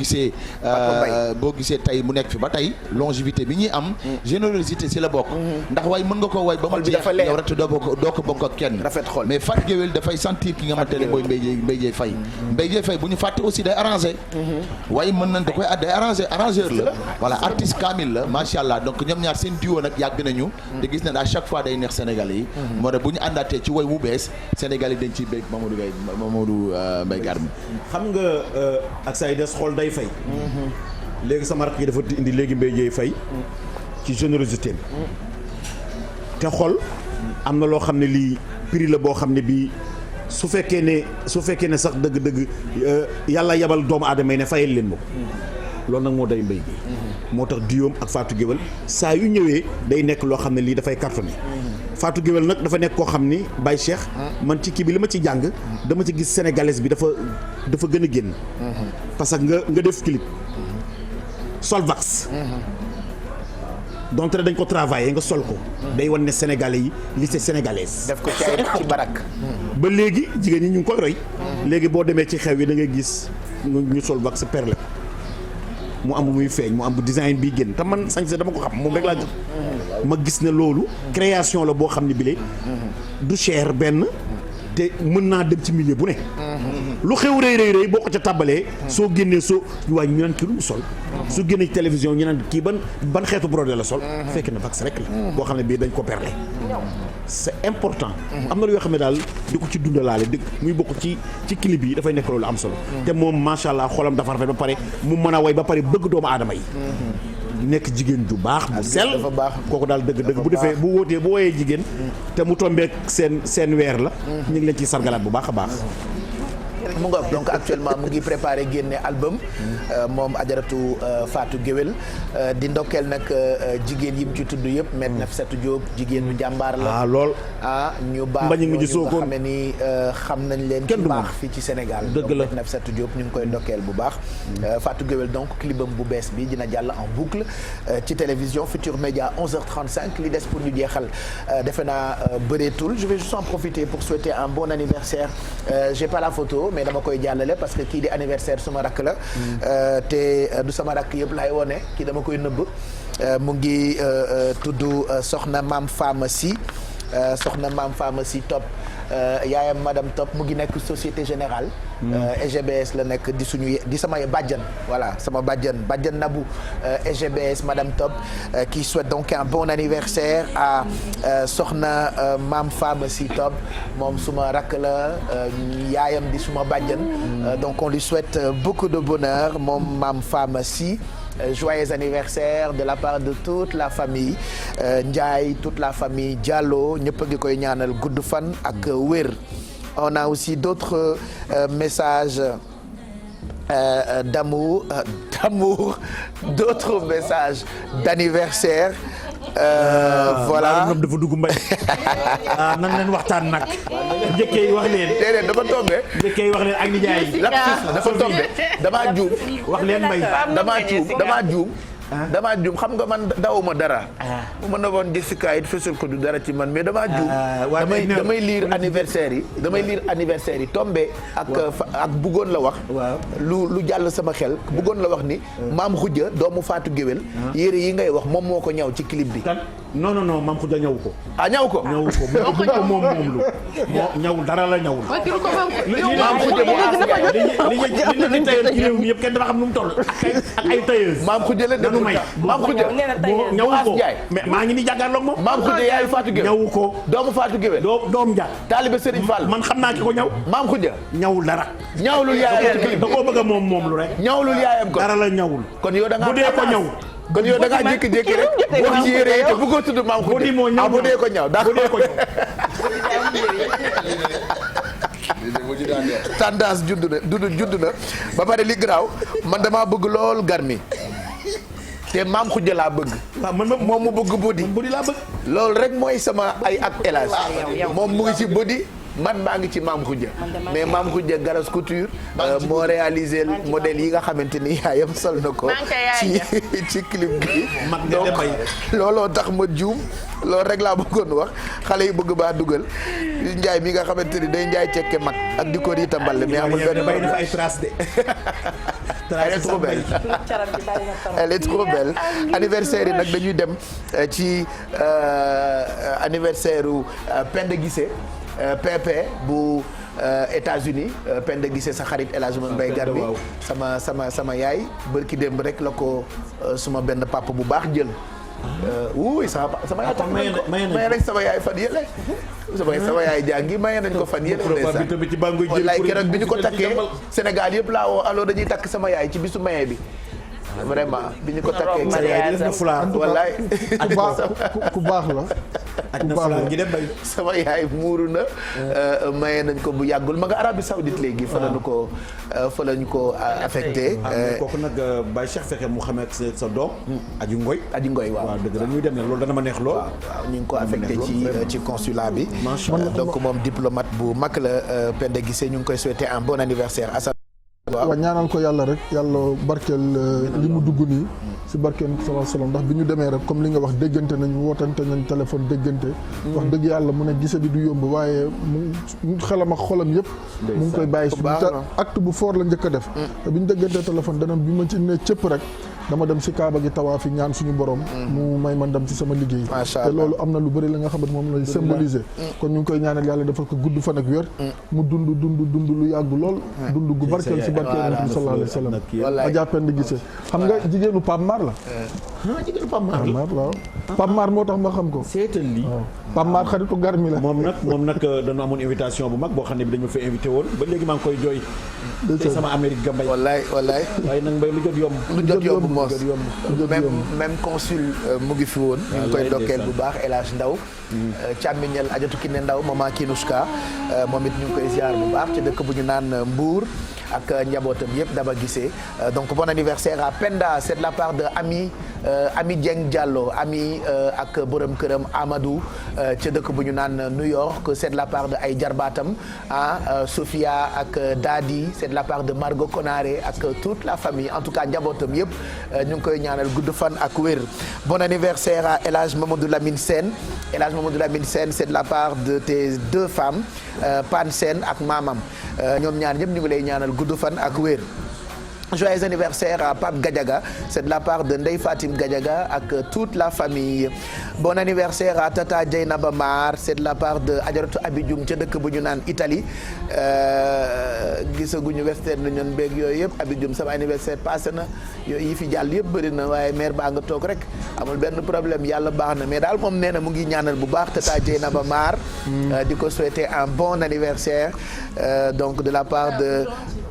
gisee tey mu nekk fi ba tey longévité bi ñuy am générosité si la bokk ndax way mën nga ko way ba mu jeex yow rek doo ko bokk ak kenn rafet xol mais Fatou Guewel dafay sentir ki nga xamante ne mooy Mbaye Dieye Faye Mbaye Dieye Faye bu ñu fàtte aussi day arrangé waaye mën nañ da koy day arrangeur la voilà artiste kamil la macha allah donc ñoom ñaar seen duo nag yàgg nañu te gis nañ à chaque fois day neex Sénégalais yi moo tax bu ñu àndaatee ci way wu bees Sénégalais dañ ciy bég Mamadou Mbaye Garmi xam nga ak say des xool day fay léegi sama rakk yi dafa indi léegi Mbaye Dieye Faye ci générosité te xol am na loo xam ne lii prix la boo xam ne bii su fekkee ne sax dëgg-dëgg yàlla yabal doomu aadama yi ne fayal leen ma ko loolu nag moo day Mbaye Dieye moo tax duyoom ak Fatou Guewel saa yu ñëwee day nekk loo xam ne lii dafay cartonné Fatou Guewel nag dafa nekk koo xam ni Baye Cheikh man ci kii bi li ma ci jàng dama ci gis sénégalaise bi dafa gën a génn parce que nga def clip sol vax donc dañ ko travaillé nga sol ko day wan ne sénégalais yi lycée sénégalaise def ko ci barak ba léegi jigéen ñi ñu ngi koy roy léegi boo demee ci xew yi da ngay gis ñu sol vax perle mu am bu muy feeñ mu am bu design bi génn te man sañse dama ko xam moom rek laa gis ma gis ne loolu création la boo xam ne bile du cher benn te mën naa dem ci milieu bu ne lu xew rëy boo ko ca tàbbalee soo génnee waaye ñu naan kii lu mu sol su génnee ci télévision ñu naan kii ban xeetu brodé la sol fekk na vax rek la boo xam ne bii dañ ko perle c'est important am na lu yoo xam ne daal di ko ci dundalaale di muy bokk ci clip yi dafay nekk loolu am solo te moom macha allah xolam dafa rafet ba pare mu mën a way ba pare bëgg doomu aadama yi nekk jigéen ju baax bu sell kooku daal dëgg bu defee bu woyee jigéen te mu tombeek seen weer la ñu ngi leen ciy sargalaat bu baax a baax mu ngoog donc actuellement mu ngi préparé génne album moom Ajaratu Fatou Guewel di ndokkeel nag jigéen yi mu ci tudd yëpp Maître Nafissatou Diop jigéen bu jàmbaar la lool ñu baax ñooñu nga xam ne ni xam nañ leen ci baax fii ci Sénégal donc Maître Nafissatou Diop ñu ngi koy ndokkeel bu baax Fatou Guewel donc clipam bu bees bi dina jàll en boucle ci télévision Futur Média 11h35 li des pour ñu jeexal defe naa bëreetul je vais juste en profiter pour souhaiter un bon anniversaire j'ai pas la photo mais dama koy jàllale parce que kii di anniversaire suma rakk la te du sama rakk yëpp laay wone kii dama koy nëbb mu ngi tudd soxna Maam Pharmacie Top yaayam madame Top mu ngi nekk Société Générale EGBS la nekk di samay bàjjan voilà sama bàjjan Nabou EGBS madame Top qui souhaite donc un bon anniversaire à soxna Maam Pharmacie Top moom suma rakk la yaayam di suma bàjjan donc on lui souhaite beaucoup de bonheur moom Maam Pharmacie joyeux anniversaire de la part de toute la famille Ndiaye toute la famille Diallo ñëpp a ngi koy ñaanal gudd fan ak wér. On a aussi d'autres messages d'amour d'autres messages d'anniversaire voilà ñoom dafa dugg mbay nan leen waxtaan nag njëkkee wax leen déedéet dafa tombé njëkkee wax leen ak nijaay yi dafa tombé damaa juum wax leen mbay damaa juum xam nga man dawuma dara bu ma noboon Jessica it fesul ko du dara ci man mais damaa juum damay lire anniversaire yi tombé ak bëggoon la wax lu jàll sama xel bëggoon la wax ni maam Khoudia doomu Fatou Guewel yére yi ngay wax moom moo ko ñaw ci clip bi non maam Khoudia ñaw ko. ah ñaw ko. ñaw ko moom lu. ñawul dara la ñawul. maam Khoudia mu li tailleur ci réew mi yëpp kenn dafa xam nu mu toll. ak ay tailleuse. maam Khoudia la dëgg may. maam Khoudia ñawu ko mais maa ngi ni jàkkaarloog moom. maam Khoudia yaayu Fatou Gueye. ñawu ko doomu Fatou Gueye. doom Dia. taalibe Serigne Fall. man xam naa ki ko ñaw. maam Khoudia. ñawul dara. ñawlul yaayam da koo bëgg a moom lu rek. ñawlul yaayam ko. dara la ñawul. kon yow da ngaa bu dee ko ñaw. kon yow da ngaa jékki-jékki rek wax ci yére yi te bu ko tudd maam Khoudia. bu dee ko ñaw bu dee ko ñaw. tendance judd na ba pare li garaaw man damaa bëgg lool garmi te maam Khoudia laa bëgg. moom mu bëgg body laa bëgg. loolu rek mooy sama ay ak élage moom mu ngi ci body man maa ngi ci maam Khoudia mais maam Khoudia Garas Couture moo réalisé modèle yi nga xamante ni yaayam sol na ko ci clip bi donc looloo tax ma juum loolu rek laa bëggoon wax xale yi bëgg baa dugal njaay mi nga xamante ni day njaay cekke mag ak di ko riita mball mais amul benn bay dafa ay trace de elle est trop belle elle est trop belle anniversaire yi nag dañuy dem ci anniversaire u Penda Guissé PP bu États-Unis Penda Guissé sa xarit El Hadj Mbaye Garmi sama yaay bërki démb rek la ko suma benn papa bu baax jël wuuy sama yaay tax maye nañ sama yaay fan yële sama yaay jàngi maye nañ ko fan yële wallaay keroog bi ñu ko takkee Sénégal yëpp laa woo alors dañuy takk sama yaay ci bisu maye bi vraiment bi ñu ko takkee wallaay ku baax la sama yaay muuru na maye nañ ko bu yàggul ma nga Arabie Saoudite léegi fa lañu ko affecté kooku nag Baye Cheikh fexe mu xamee sa doom aji ngoy waaw dëgg la ñuy dem ne loolu dana ma neex lool waaw ñu ngi ko affecté ci consulat bi donc moom diplomate bu mag la Penda Guissé ñu ngi koy souhaiter un bon anniversaire waaw ñaanal ko yàlla rek yàlla barkeel li mu dugg nii si barkeel sallallahu alayhi wasallam ndax bi ñu demee rek comme li nga wax déggante nañu wootante nañ téléphone déggante wax dëgg yàlla mu ne gise bi du yomb waaye mu xelam ak xolam yëpp mu ngi koy bàyyi si acte bu fort la njëkk a def te bi ñu déggante téléphone dana bi ma ci ne cëpp rek dama dem si Kaaba gi tawaafi ñaan suñu borom mu may man dem ci sama liggéey te loolu am na lu bëri la nga xamante moom lay symboliser kon ñu ngi koy ñaanal yàlla defal ko gudd fan ak wér mu dund lu yàgg lool dund gu barkeel si barkeel Yonent bi sallallahu alayhi wasallam Adja Penda Guissé xam nga jigéenu Pape Mar la jigéenu Pape Mar waaw Pape Mar moo tax ma xam ko seetal lii Pape Mar xaritu Garmi la moom nag dañu amoon invitation bu mag boo xam ne bi dañu fa invité woon ba léegi maa ngi koy jooy te sama Amérique ga mbay wallaay waaye nag mbay lu jot yomb moos même consul mu ngi fi woon ñu ngi koy ndokkeel bu baax El Hadj Ndaw càmmiñal Ajatu Kiné Ndaw maman Kinouska moom it ñu ngi koy ziar bu baax ci dëkk bu ñu naan Mbour ak njabootam yëpp Daba Guissé donc bon anniversaire à Penda c'est de la part de Ami Dieng Diallo Ami ak borom këram Amadou ca dëkk bu ñu naan New York c'est de la part de ay jarbaatam Sophia ak Dadi c'est de la part de Margot Konaré ak toute la famille en tout cas njabootam yëpp ñu ngi koy ñaanal gudd fan ak wér bon anniversaire à El Hadj Mamadou Lamine Sène El Hadj Mamadou Lamine Sène c'est de la part de tes deux femmes Pan Sène ak Mamam ñoom ñaar ñëpp ñu ngi lay ñaanal gudd fan ak wér joyeux anniversaire à Pape Gadiaga c'est de la part de Ndeye Fatim Gadiaga ak toute la famille bon anniversaire à Tata Dieynaba Mar c'est de la part de Adjaratou Abidjoum ca dëkk bu ñu naan Italie gisaguñu Western Union beeg yooyu yëpp Abidjoum sama anniversaire passé na yooyu yi fi jàll yëpp bëri na waaye mère baa nga toog rek amul benn problème yàlla baax na mais daal moom nee na mu ngi ñaanal bu baax Tata Dieynaba Mar di ko souhaiter un bon anniversaire donc de la part de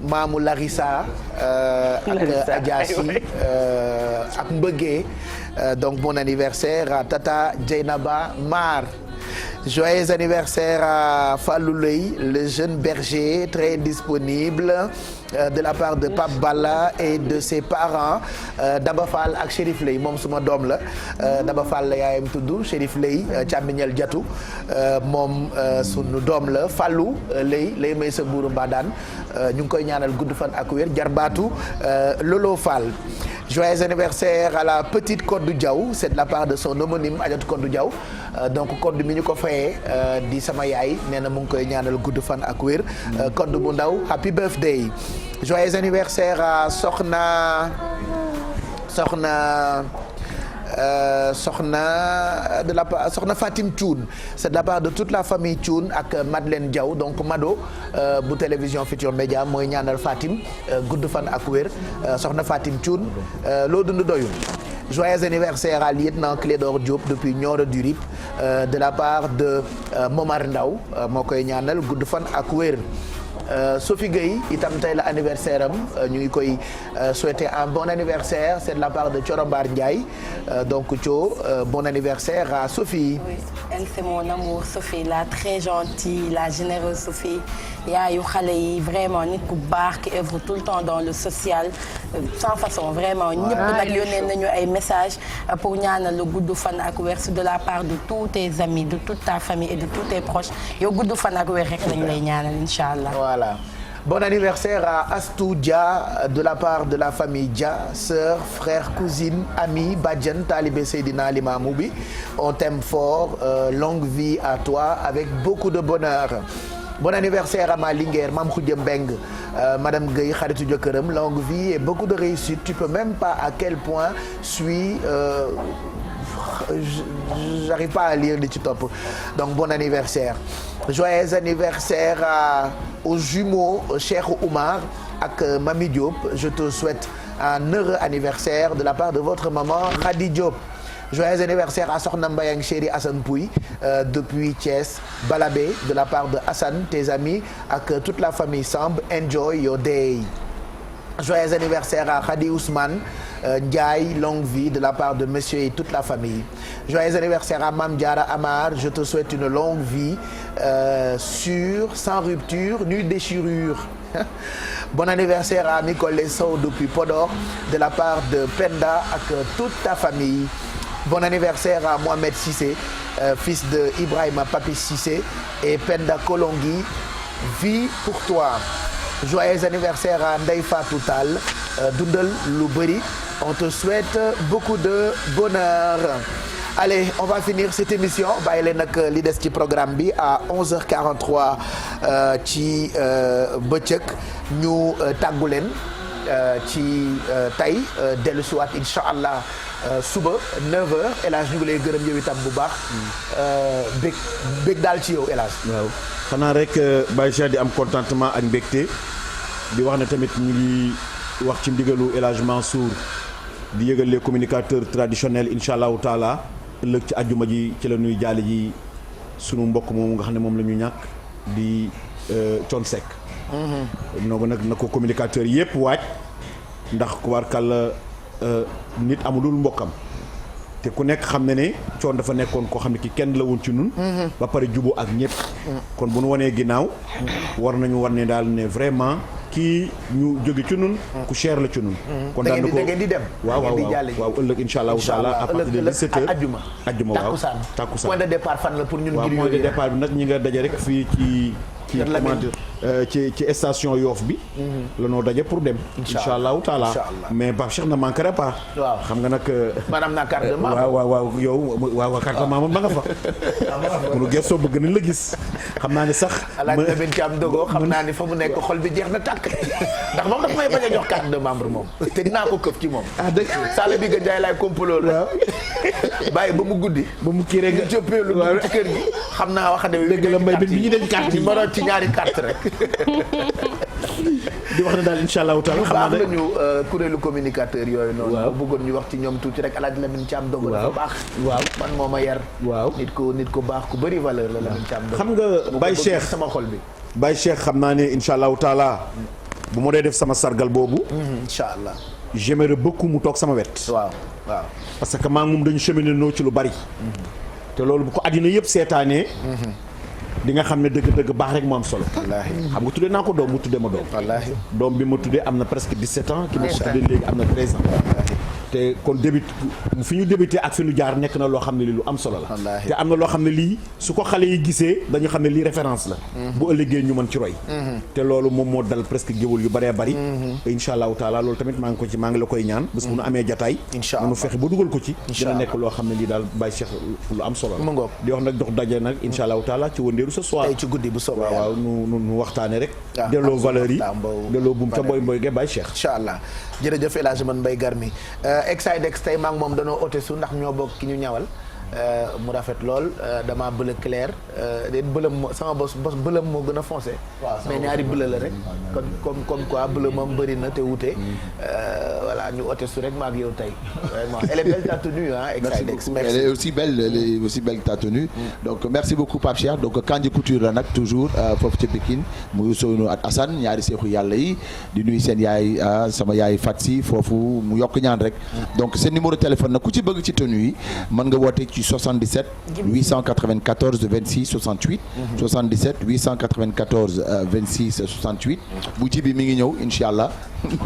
Mamou Larissa ak Adjassi ak Mbëggee donc bon anniversaire à Tata Dieynaba Mar joyeux anniversaire à Fallou Ley le jeune berger très disponible de la part de Pape Balla et de ses parents Daba Fall ak Chérif Ley moom suma doom la Daba Fall la yaayam tudd Chérif Ley càmmiñal jatu moom sunu doom la Fallou Ley may sa buuru Mbadaan ñu ngi koy ñaanal gudd fan ak wér jarbaatu Lolo Fall joyeux anniversaire à la petite Kodou Diaw c'est de la part de son homonyme Adjatou Kodou Diaw donc Kodou mi ñu ko fayee di sama yaay nee na mu ngi koy ñaanal gudd fan ak wér Kodou bu ndaw happy birthday joyeux anniversaire à Soxna soxna Fatim Thioune c'est de la part de toute la famille Thioune ak Madeleine Diaw donc Mado bu télévision Futurs Médias mooy ñaanal Fatim gudd fan ak wér soxna Fatim Thioune loo dund doyul. Joyeux anniversaire à lieutenant Clédor Diop depuis Nioro du Rip de la part de Momar Ndaw moo koy ñaanal gudd fan ak wér. Sophie Gueye itam tey la anniversaire am ñu ngi koy souhaiter un bon anniversaire c'est de la part de Thiorombar Ndiaye donc Thio bon anniversaire à Sophie. Oui, elle c'est mon amour Sophie la très gentille la généreuse Sophie yaayu xale yi vraiment nit ku baax qui œuvre tout le temps dans le social sans façon vraiment ñëpp nag yónnee nañu ay messages pour ñaanal lu gudd fan ak wér de la part de tous tes amis de toute ta famille et de tous tes proches yow gudd fan ak wér rek lañ lay ñaanal incha allah. Voilà. Bon anniversaire à Astou Dia de la part de la famille Dia, sœur, frère, cousine, ami, badiane, talibé Seydina Limamou bi. On t'aime fort, longue vie à toi avec beaucoup de bonheur. Bon anniversaire à ma Linguère, Mam Khoudia Mbeng, Madame Gueye, xaritu jëkkëram, longue vie et beaucoup de réussite. Tu peux même pas à quel point j'arrive pas à lire li ci topp. Donc bon anniversaire. Joyeux anniversaire aux jumeaux Cheikh Oumar ak Mami Diop. Je te souhaite un heureux anniversaire de la part de votre maman Khady Diop. Joyeux anniversaire à Sokhna Mbayang chéri Assane Pouy depuis Thiès Balabé de la part de Assane tes amis ak toute la famille Samb. Enjoy your day. Joyeux anniversaire à Khady Ousmane Ndiaye, longue vie de la part de monsieur et toute la famille. Joyeux anniversaire à Mame Diarra Amar, je te souhaite une longue vie sûre, sans rupture, nulle déchirure. Bon anniversaire à Nicole Sow depuis Podor de la part de Penda ak toute ta famille. Bon anniversaire à Mohamed Cissé, fils de Ibrahima Papi Cissé et Penda Kolongi, vie pour toi. Joyeux anniversaire à Ndeye Fatou Tall, dundal lu bëri. On te souhaite beaucoup de bonheur. Allez, on va finir cette émission bàyyi leen nag li des ci programme bi à 11h43 ci bëccëg ñu tàggu leen ci tey dellu si waat incha allah suba 9h El Hadj ñu ngi lay gërëm yow itam bu baax bég daal ci yow El Hadj. waaw xanaa rek Baye Cheikh di am contentement ak mbégte di wax ne tamit ñu ngi wax ci ndigalu El Hadj Mansour di yëgal les communicateurs traditionnels incha allahu taala ëllëg ci àjjuma ji ci la ñuy jaale ji sunu mbokk moomu nga xam ne moom la ñu ñàkk di Thione Seck. noogu nag na ko communicateurs yëpp waaj ndax ku war kàlla nit amulul mbokkam te ku nekk xam ne ne Thione dafa nekkoon koo xam ne ki kenn la woon ci nun ba pare juboo ak ñëpp. kon bu nu wanee ginnaaw war nañu war ne daal ne vraiment kii ñu jóge ci nun ku cher la ci nun kon daal na ko da ngeen di dem. waaw ëllëg incha allahu taala à partir de 17h ajjuma waaw takkusaan point de départ fan la pour ñun. waaw point de départ bi nag ñi nga daje rek fii ci station Yoff bi. la noo daje pour dem. incha allahu taala mais Pape Cheikh na manquerait pas. waaw xam nga nag. maanaam naa carte de membre. waaw yow waaw carte de membre ba nga fa. munu gëstoo bëgg nañ la gis. xam naa ne sax. Alaaji Lamine Thiam Dogo xam naa ni fa mu nekk xol bi jeex na tàkk. ndax moom daf may bañ a jox carte de membre moom. te dinaa ko këf ci moom. dëgg Sall bi nga jaay laay kompaloo la. bàyyi ba mu guddi. ba mu kii rek nga coppeelu ci kër gi. xam naa wax dëgg dëgg la mbay bi ñu dañ carte yi ci ñaari carte rek. di wax ne daal incha allahu taala xam naa ne ñu kuréelu communicateur yooyu noonu. waaw bëggoon ñu wax ci ñoom tuuti rek Alaaji Lamine Thiam Dogo dafa baax. waaw man moo ma yar. waaw nit ko baax ku bëri valeur la Lamine Thiam Dogo. xam nga Baye Cheikh sama xol bi. Baye Cheikh xam naa ne incha allahu taala bu ma dee def sama sargal boobu. incha allah. j'aimerais beaucoup mu toog sama wet. waaw. parce que maa ngi moom dañu cheminer noo ci lu bari. te loolu bu ko àddina yëpp seetaanee. di nga xam ne dëgg-dëgg baax rek moo am solo. wallaahi xam nga tuddee naa ko doom mu tuddee ma doom. wallaahi doom bi ma tuddee am na presque 17 ans. ki ma ko tuddee léegi am na 13 ans. te kon début fi ñu débuté ak fi ñu jaar nekk na loo xam ne lii lu am solo la. te am na loo xam ne lii su ko xale yi gisee dañu xam ne lii référence la. bu ëllëgee ñu mën ci roy. te loolu moom moo dal presque géwël yu bëree bëri. incha allahu taala loolu tamit maa ngi la koy ñaan. bés bu nu amee jataay. incha allah nu fexe ba dugal ko ci. dina nekk loo xam ne lii daal Baye Cheikh lu am solo la. di wax nag dox daje nag incha allahu taala ci wëndeelu ce soir. tey ci guddi bu soobee waaw nu waxtaane rek. delloo valeur yi delloo buum ca mboy ge Baye Cheikh. incha allah jërëjëf El Hadj Man Mbaye Garmi Exidex tey maa ngi moom danoo ote su ndax ñoo bokk ki ñu ñawal mu rafet lool dama bleu clair déet bëlam sama bos bëlam moo gën a foncé mais ñaari bleu la rek kon comme quoi bleu moom bëri na te wute voilà ñu ote su rek maa ak yow tey vraiment elle est belle ta tenue hein Exidex merci. Elle est aussi belle ta tenue donc merci beaucoup Pape Cheikh donc Kandji Couture la nag toujours foofu ca Pikine muy Ousseynou ak Assane ñaari seexu yàlla yi di nuyu seen yaay sama yaay Fatsi foofu mu yokk ñaan rek donc seen numéro téléphone nag ku ci bëgg ci tenue yi mën nga woote ci 77 894 26 68 77 894 26 68 bu ji bi mi ngi ñëw incha allah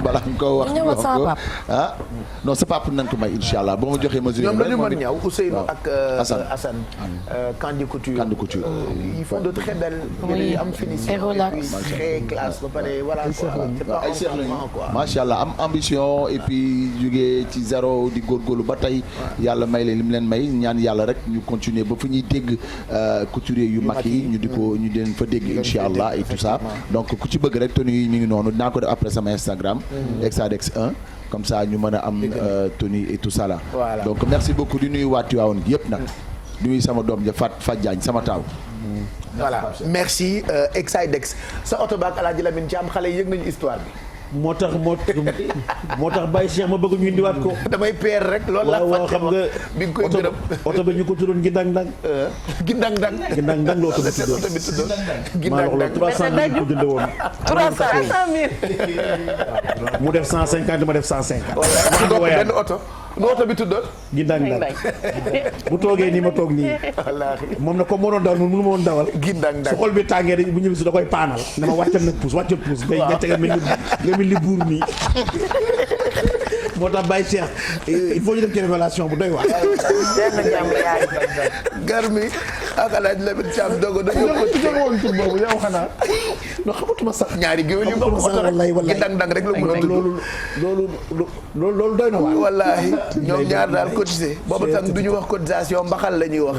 balaa nga ko wax ah non sa papa nañ ko may incha allah boo ma joxee mesure ñoom dañu mën ñaw Ousseynou ak Assane Kandji Couture ils font de très belles am finition très classe ba pare voilà quoi ay seex lañu macha allah am ambition et puis jógee ci zéro di góorgóorlu ba tey yàlla may leen li mu leen may ñaan yàlla rek ñu continuer ba fu ñuy dégg couturier yu mag yi ñu di leen fa dégg incha allah et tout ça donc ku ci bëgg rek tenue yi mi ngi noonu dinaa ko def après sama Instagram Exidex 1 comme ça ñu mën a am tenue et tout ça là donc merci beaucoup di nuyu waa Tivaouane gi yëpp nag di nuyu sama doom ja Fat Diagne sama taaw voilà merci Exidex sa oto baak Alaaji Lamine Thiam xale yëg nañu histoire bi moo tax Baye Cheikh ma bëgg ñu indiwaat ko. damay peer rek loolu la waaw xam nga bi nga koy gërëm oto bi ñu ko tuddoon Gindang-Dang. Gindang-Dang la oto bi tuddoon. Gindang-Dang 300 000 ko jënde woon. 300 000 mu def 150 ma def 150. voilà benn oto. nu oto bi tuddoon. Gindang-Dang bu toogee nii ma toog nii. wallaahi moom na comme moo doon dawal mënu ma woon dawal. Gindang-Dang su xol bi tàngee rek bu ñëwee si da koy paanal. dama wàccal nag puus ngay tegal mel ni buur nii. moo tax Baye Cheikh il faut ñu def ci révélation bu doy waar. Garmi ak Alaaji Lamine Thiam dogo dañoo ko jóge woon tur boobu yow xanaa no xamatuma sax ñaari géwél yu bokk oto rek Gindang-Dang rek la mën a tudd loolu doy na waar. wallaahi ñoom ñaar daal cotisé boobu tam du ñu wax cotisation mbaxal la ñuy wax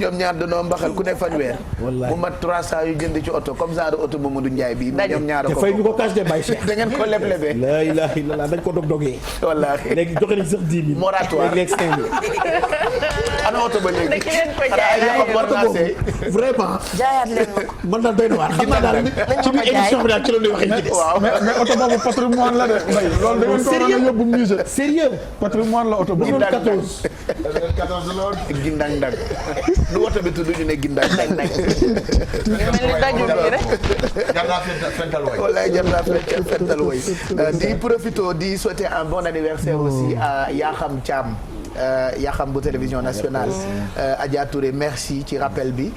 ñoom ñaar dañoo mbaxal ku nekk fanweer mu mat 300 yu jënd ci oto comme genre oto Mamadou Ndiaye bii ñoom ñaar ko fay ñu ko cash de Baye Cheikh da ngeen ko leblebe la ilaha illallah dañ ko dog-dogee wallaahi léegi joxe nañ sax 10 000 moratoire léegi 5 000 ana oto ba léegi vraiment jaayaat leen ma ko man daal doy na waar xam naa daal ci biir émission bi daal ci la ñuy waxee ci des waaw mais oto boobu patrimoine la de mbay loolu da ngeen ko war a yóbbu musée sérieux patrimoine la oto boobu 14 loolu Gindang-Dang lu oto bi tudd ñu ne Gindang-Dang wallaay jar naa fental way di profito di souhaiter un bon anniversaire aussi à Yaxam Thiam Yaxam bu télévision nationale Adja Touré merci ci rappel bi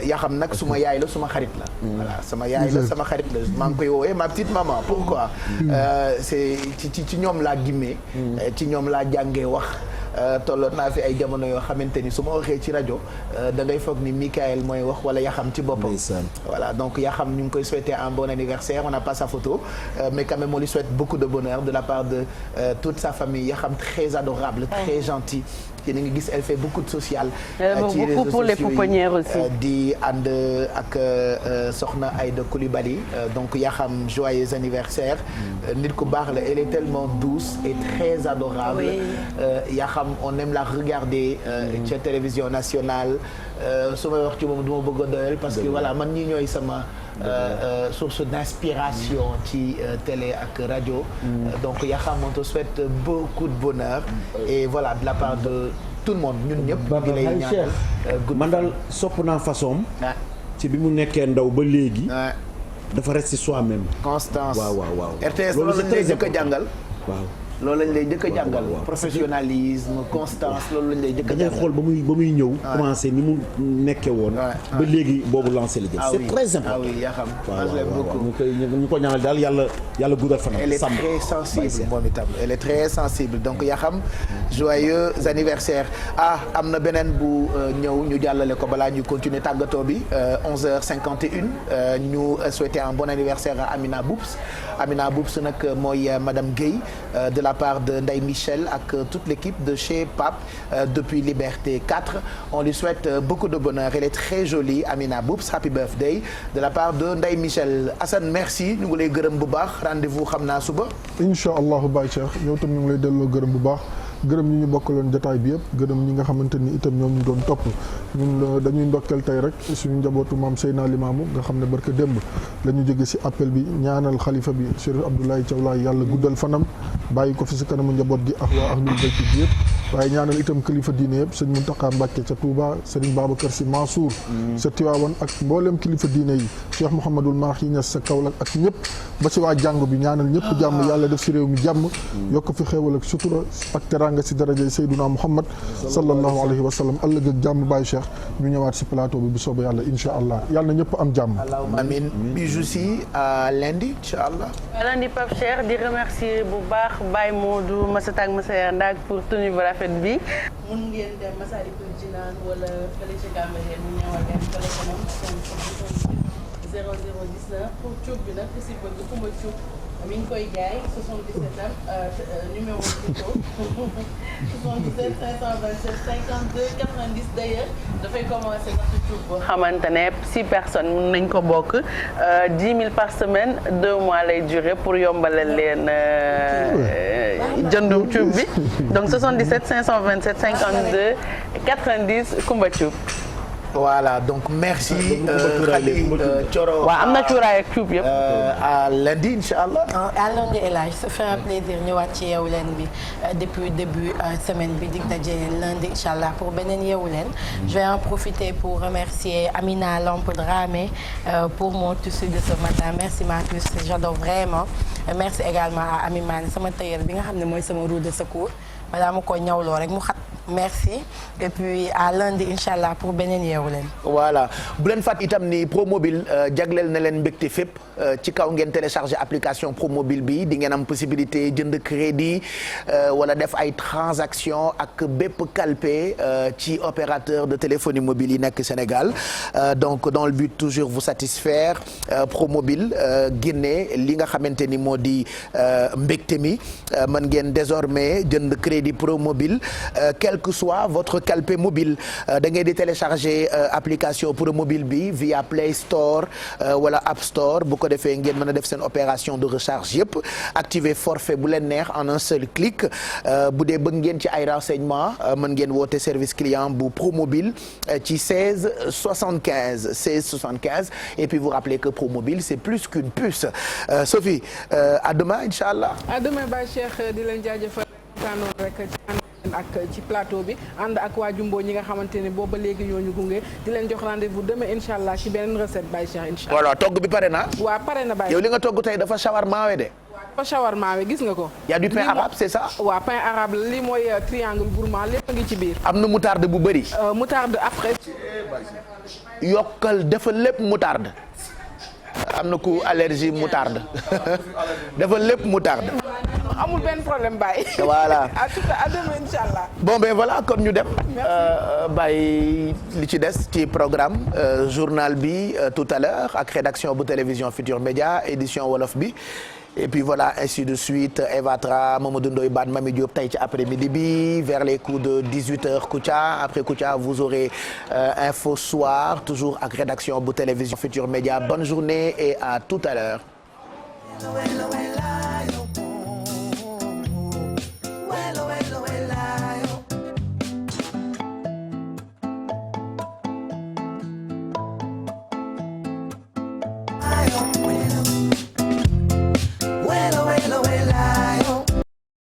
Yaxam nag suma yaay la suma xarit la voilà sama yaay la sama xarit la maa ngi koy woowee ma petite maman pourquoi c'est ci ñoom laa gimmee ci ñoom laa jàngee wax tolloon naa fi ay jamono yoo xamante ni su ma waxee ci rajo da ngay foog ni Michael mooy wax wala Yaxam ci boppam. voilà donc Yaxam ñu ngi koy souhaiter un bon anniversaire on n'a pas sa photo mais quand même on lui souhaite beaucoup de bonheur de la part de toute sa famille Yaxam très adorable très gentil. yéen a ngi gis elle fait beaucoup de social. ci réseaux pour les pouponnières aussi. di ànd ak soxna Aïda Coulibaly donc Yaxam joyeux anniversaire. nit ku baax la elle est tellement douce et très adorable. Yaxam on aime la regarder. ca télévision nationale su may wax ci moom du ma bëgg a doyal parce que voilà man ñi ñooy sama. source d'inspiration ci télé ak rajo. donc Yaxam on te souhaite beaucoup de bonheur. et voilà de la part de tout le monde ñun ñëpp. di lay ñaanal man daal sopp naa façon. ci bi mu nekkee ndaw ba léegi. dafa rester soi-même. constance waaw. RTS loolu lañ lay jëkk a jàngal. waaw. loolu lañ lay jëkk a jàngal professionnalisme constance loolu lañ lay jëkk a jàngal. da ngay xool ba muy ñëw. commencé ni mu nekkee woon. ba léegi boobu lancé la jël. c'est très important. ah oui Yaxam. ñu ko ñaanal daal yàlla guddal fanam. elle est très sensible moom itam elle est très sensible donc Yaxam joyeux anniversaire am na beneen bu ñëw ñu jàllale ko balaa ñu continuer tàggatoo bi 11h51 ñu souhaiter un bon anniversaire à Amina Boubs nag mooy madame Guèye de la part de Ndeye Michel ak toute l'équipe de chez Pape depuis Liberté 4. On lui souhaite beaucoup de bonheur. Elle est très jolie, Amina Boubs, happy birthday de la part de Ndeye Michel. Assane merci ñu ngi lay gërëm bu baax rendez-vous xam naa suba. incha allahu Baye Cheikh yow tam ñu ngi lay delloo gërëm bu baax. gërëm ñi ñu bokkaloon jotaay bi yëpp gërëm ñi nga xamante ni itam ñoom ñu doon topp ñun dañuy ndokkeel tey rek suñu njabootu maam Seyna Limaamu nga xam ne barke démb la ñu jóge si appel bi ñaanal xalifa bi Chérif Abdoulaye Thiaw Laye yàlla guddal fanam bàyyi ko fi si kanamu njaboot gi ak waa ahlul bayt bi yëpp waaye ñaanal itam kilifa diine yëpp sëñ Mountakha Mbacké ca Touba Serigne Babacar Sy Mansour sa Tiwaawan ak mboolem kilifa diine yi Cheikh Mouhamadoul Mahi Niass sa Kaolack ak ñëpp ba si waa jàngu bi ñaanal ñëpp jàmm yàlla def si réew mi jàmm yokk fi xéewal ak sutura ak teranga si darajay Seyduna Muhammad sallallahu alayhi wa sallam ëllëg ak jàmm Baye Cheikh ñu ñëwaat si plateau bi bu soobee yàlla incha allah yàlla na ñëpp am jàmm. amiin bijou si à lundi incha allah. lundi Pape Cheikh di remercier bu baax Baye Modou Massata ak Massa Ndak pour tenue bu rafet bi. mun ngeen dem Massalikul Jinaan wala fële ci Cambérène ñu ñëwal leen téléphone 0019 pour cuub bi nag si bëgg ku ma cuub mi ngi koy jaay 77 numéro Kiko 77 527 52 90 d'ailleurs dafay commencer ndax cuub boo xamante ne 6 personnes mën nañ ko bokk 10 000 par semaine 2 mois lay durer pour yombalal leen jëndum cuub bi donc 77 527 52 90 Kumba Cuub. Voilà donc merci Khady Thioro. waaw am na cuuraay ak cuub yëpp. à lundi incha allah. à lundi El Hadj ça fait un plaisir ñëwaat ci Yeewu Leen bi depuis début semaine bi dig daje lundi incha allah pour beneen Yeewu Leen. je vais en profiter pour remercier Amina Lampe Dramé pour mon tissu de ce matin merci ma puce j'adore vraiment merci également à Ami Mane sama tailleur bi nga xam ne mooy sama roue de secours balaa ma ko ñawloo rek mu xat. merci et puis à lundi incha allah pour beneen Yeewu Leen. voilà bu leen fàtt itam ni Promobile jagleel na leen mbégte fépp ci kaw ngeen télécharger application Promobile bi di ngeen am possibilité jënd crédit wala def ay transaction ak bépp calpe ci opérateur de téléphonie mobile yi nekk Sénégal donc dans le but toujours vous satisfaire Promobile génne li nga xamante ni moo di mbégte mi mën ngeen désormais jënd crédit Promobile quel que soit votre calpe mobile da ngay di télécharger application Promobile bi via Play Store wala App Store bu ko defee ngeen mën a def seen opération de recharge yëpp activer forfait bu leen neex en un seul clic bu dee bëgg ngeen ci ay renseignements mën ngeen woote service client bu Promobile ci 16 75 16 75 et puis vous rappelez que Promobile c'est plus qu'une puce Sophie à demain incha allah. à demain Baye Cheikh di leen jaajëfal rek ak ci plateau bi ànd ak waa Jumbo ñi nga xamante ne booba léegi ñoo ñu gunge di leen jox rendez-vous demain incha allah ci beneen recette Baye Cheikh incha allah. voilà togg bi pare na. waaw pare na Baye. yow li nga togg tey dafa shawarma de. dafa shawarma gis nga ko. y a du pain arabe c'est ça. waaw pain arabe la lii mooy triangle gourmand lépp a ngi ci biir. am na moutarde bu bëri. moutarde après. yokkal dafa lépp moutarde. am na ku allergie moutarde dafa lépp moutarde. amul benn problème Baye. voilà à tout à demain inchallah. bon ben voilà kon ñu dem. Baye li ci des ci programme journal bi tout à l'heure ak rédaction bu télévision Futur Média édition wolof bi. et puis voilà ainsi de suite Eva Tra Mamadou Ndoye Bane Mami Diop tey ci après-midi bi vers les coups de 18h Kouthia après Kouthia vous aurez info soir toujours ak rédaction bu télévision Futur Média bonne journée et à tout à l'heure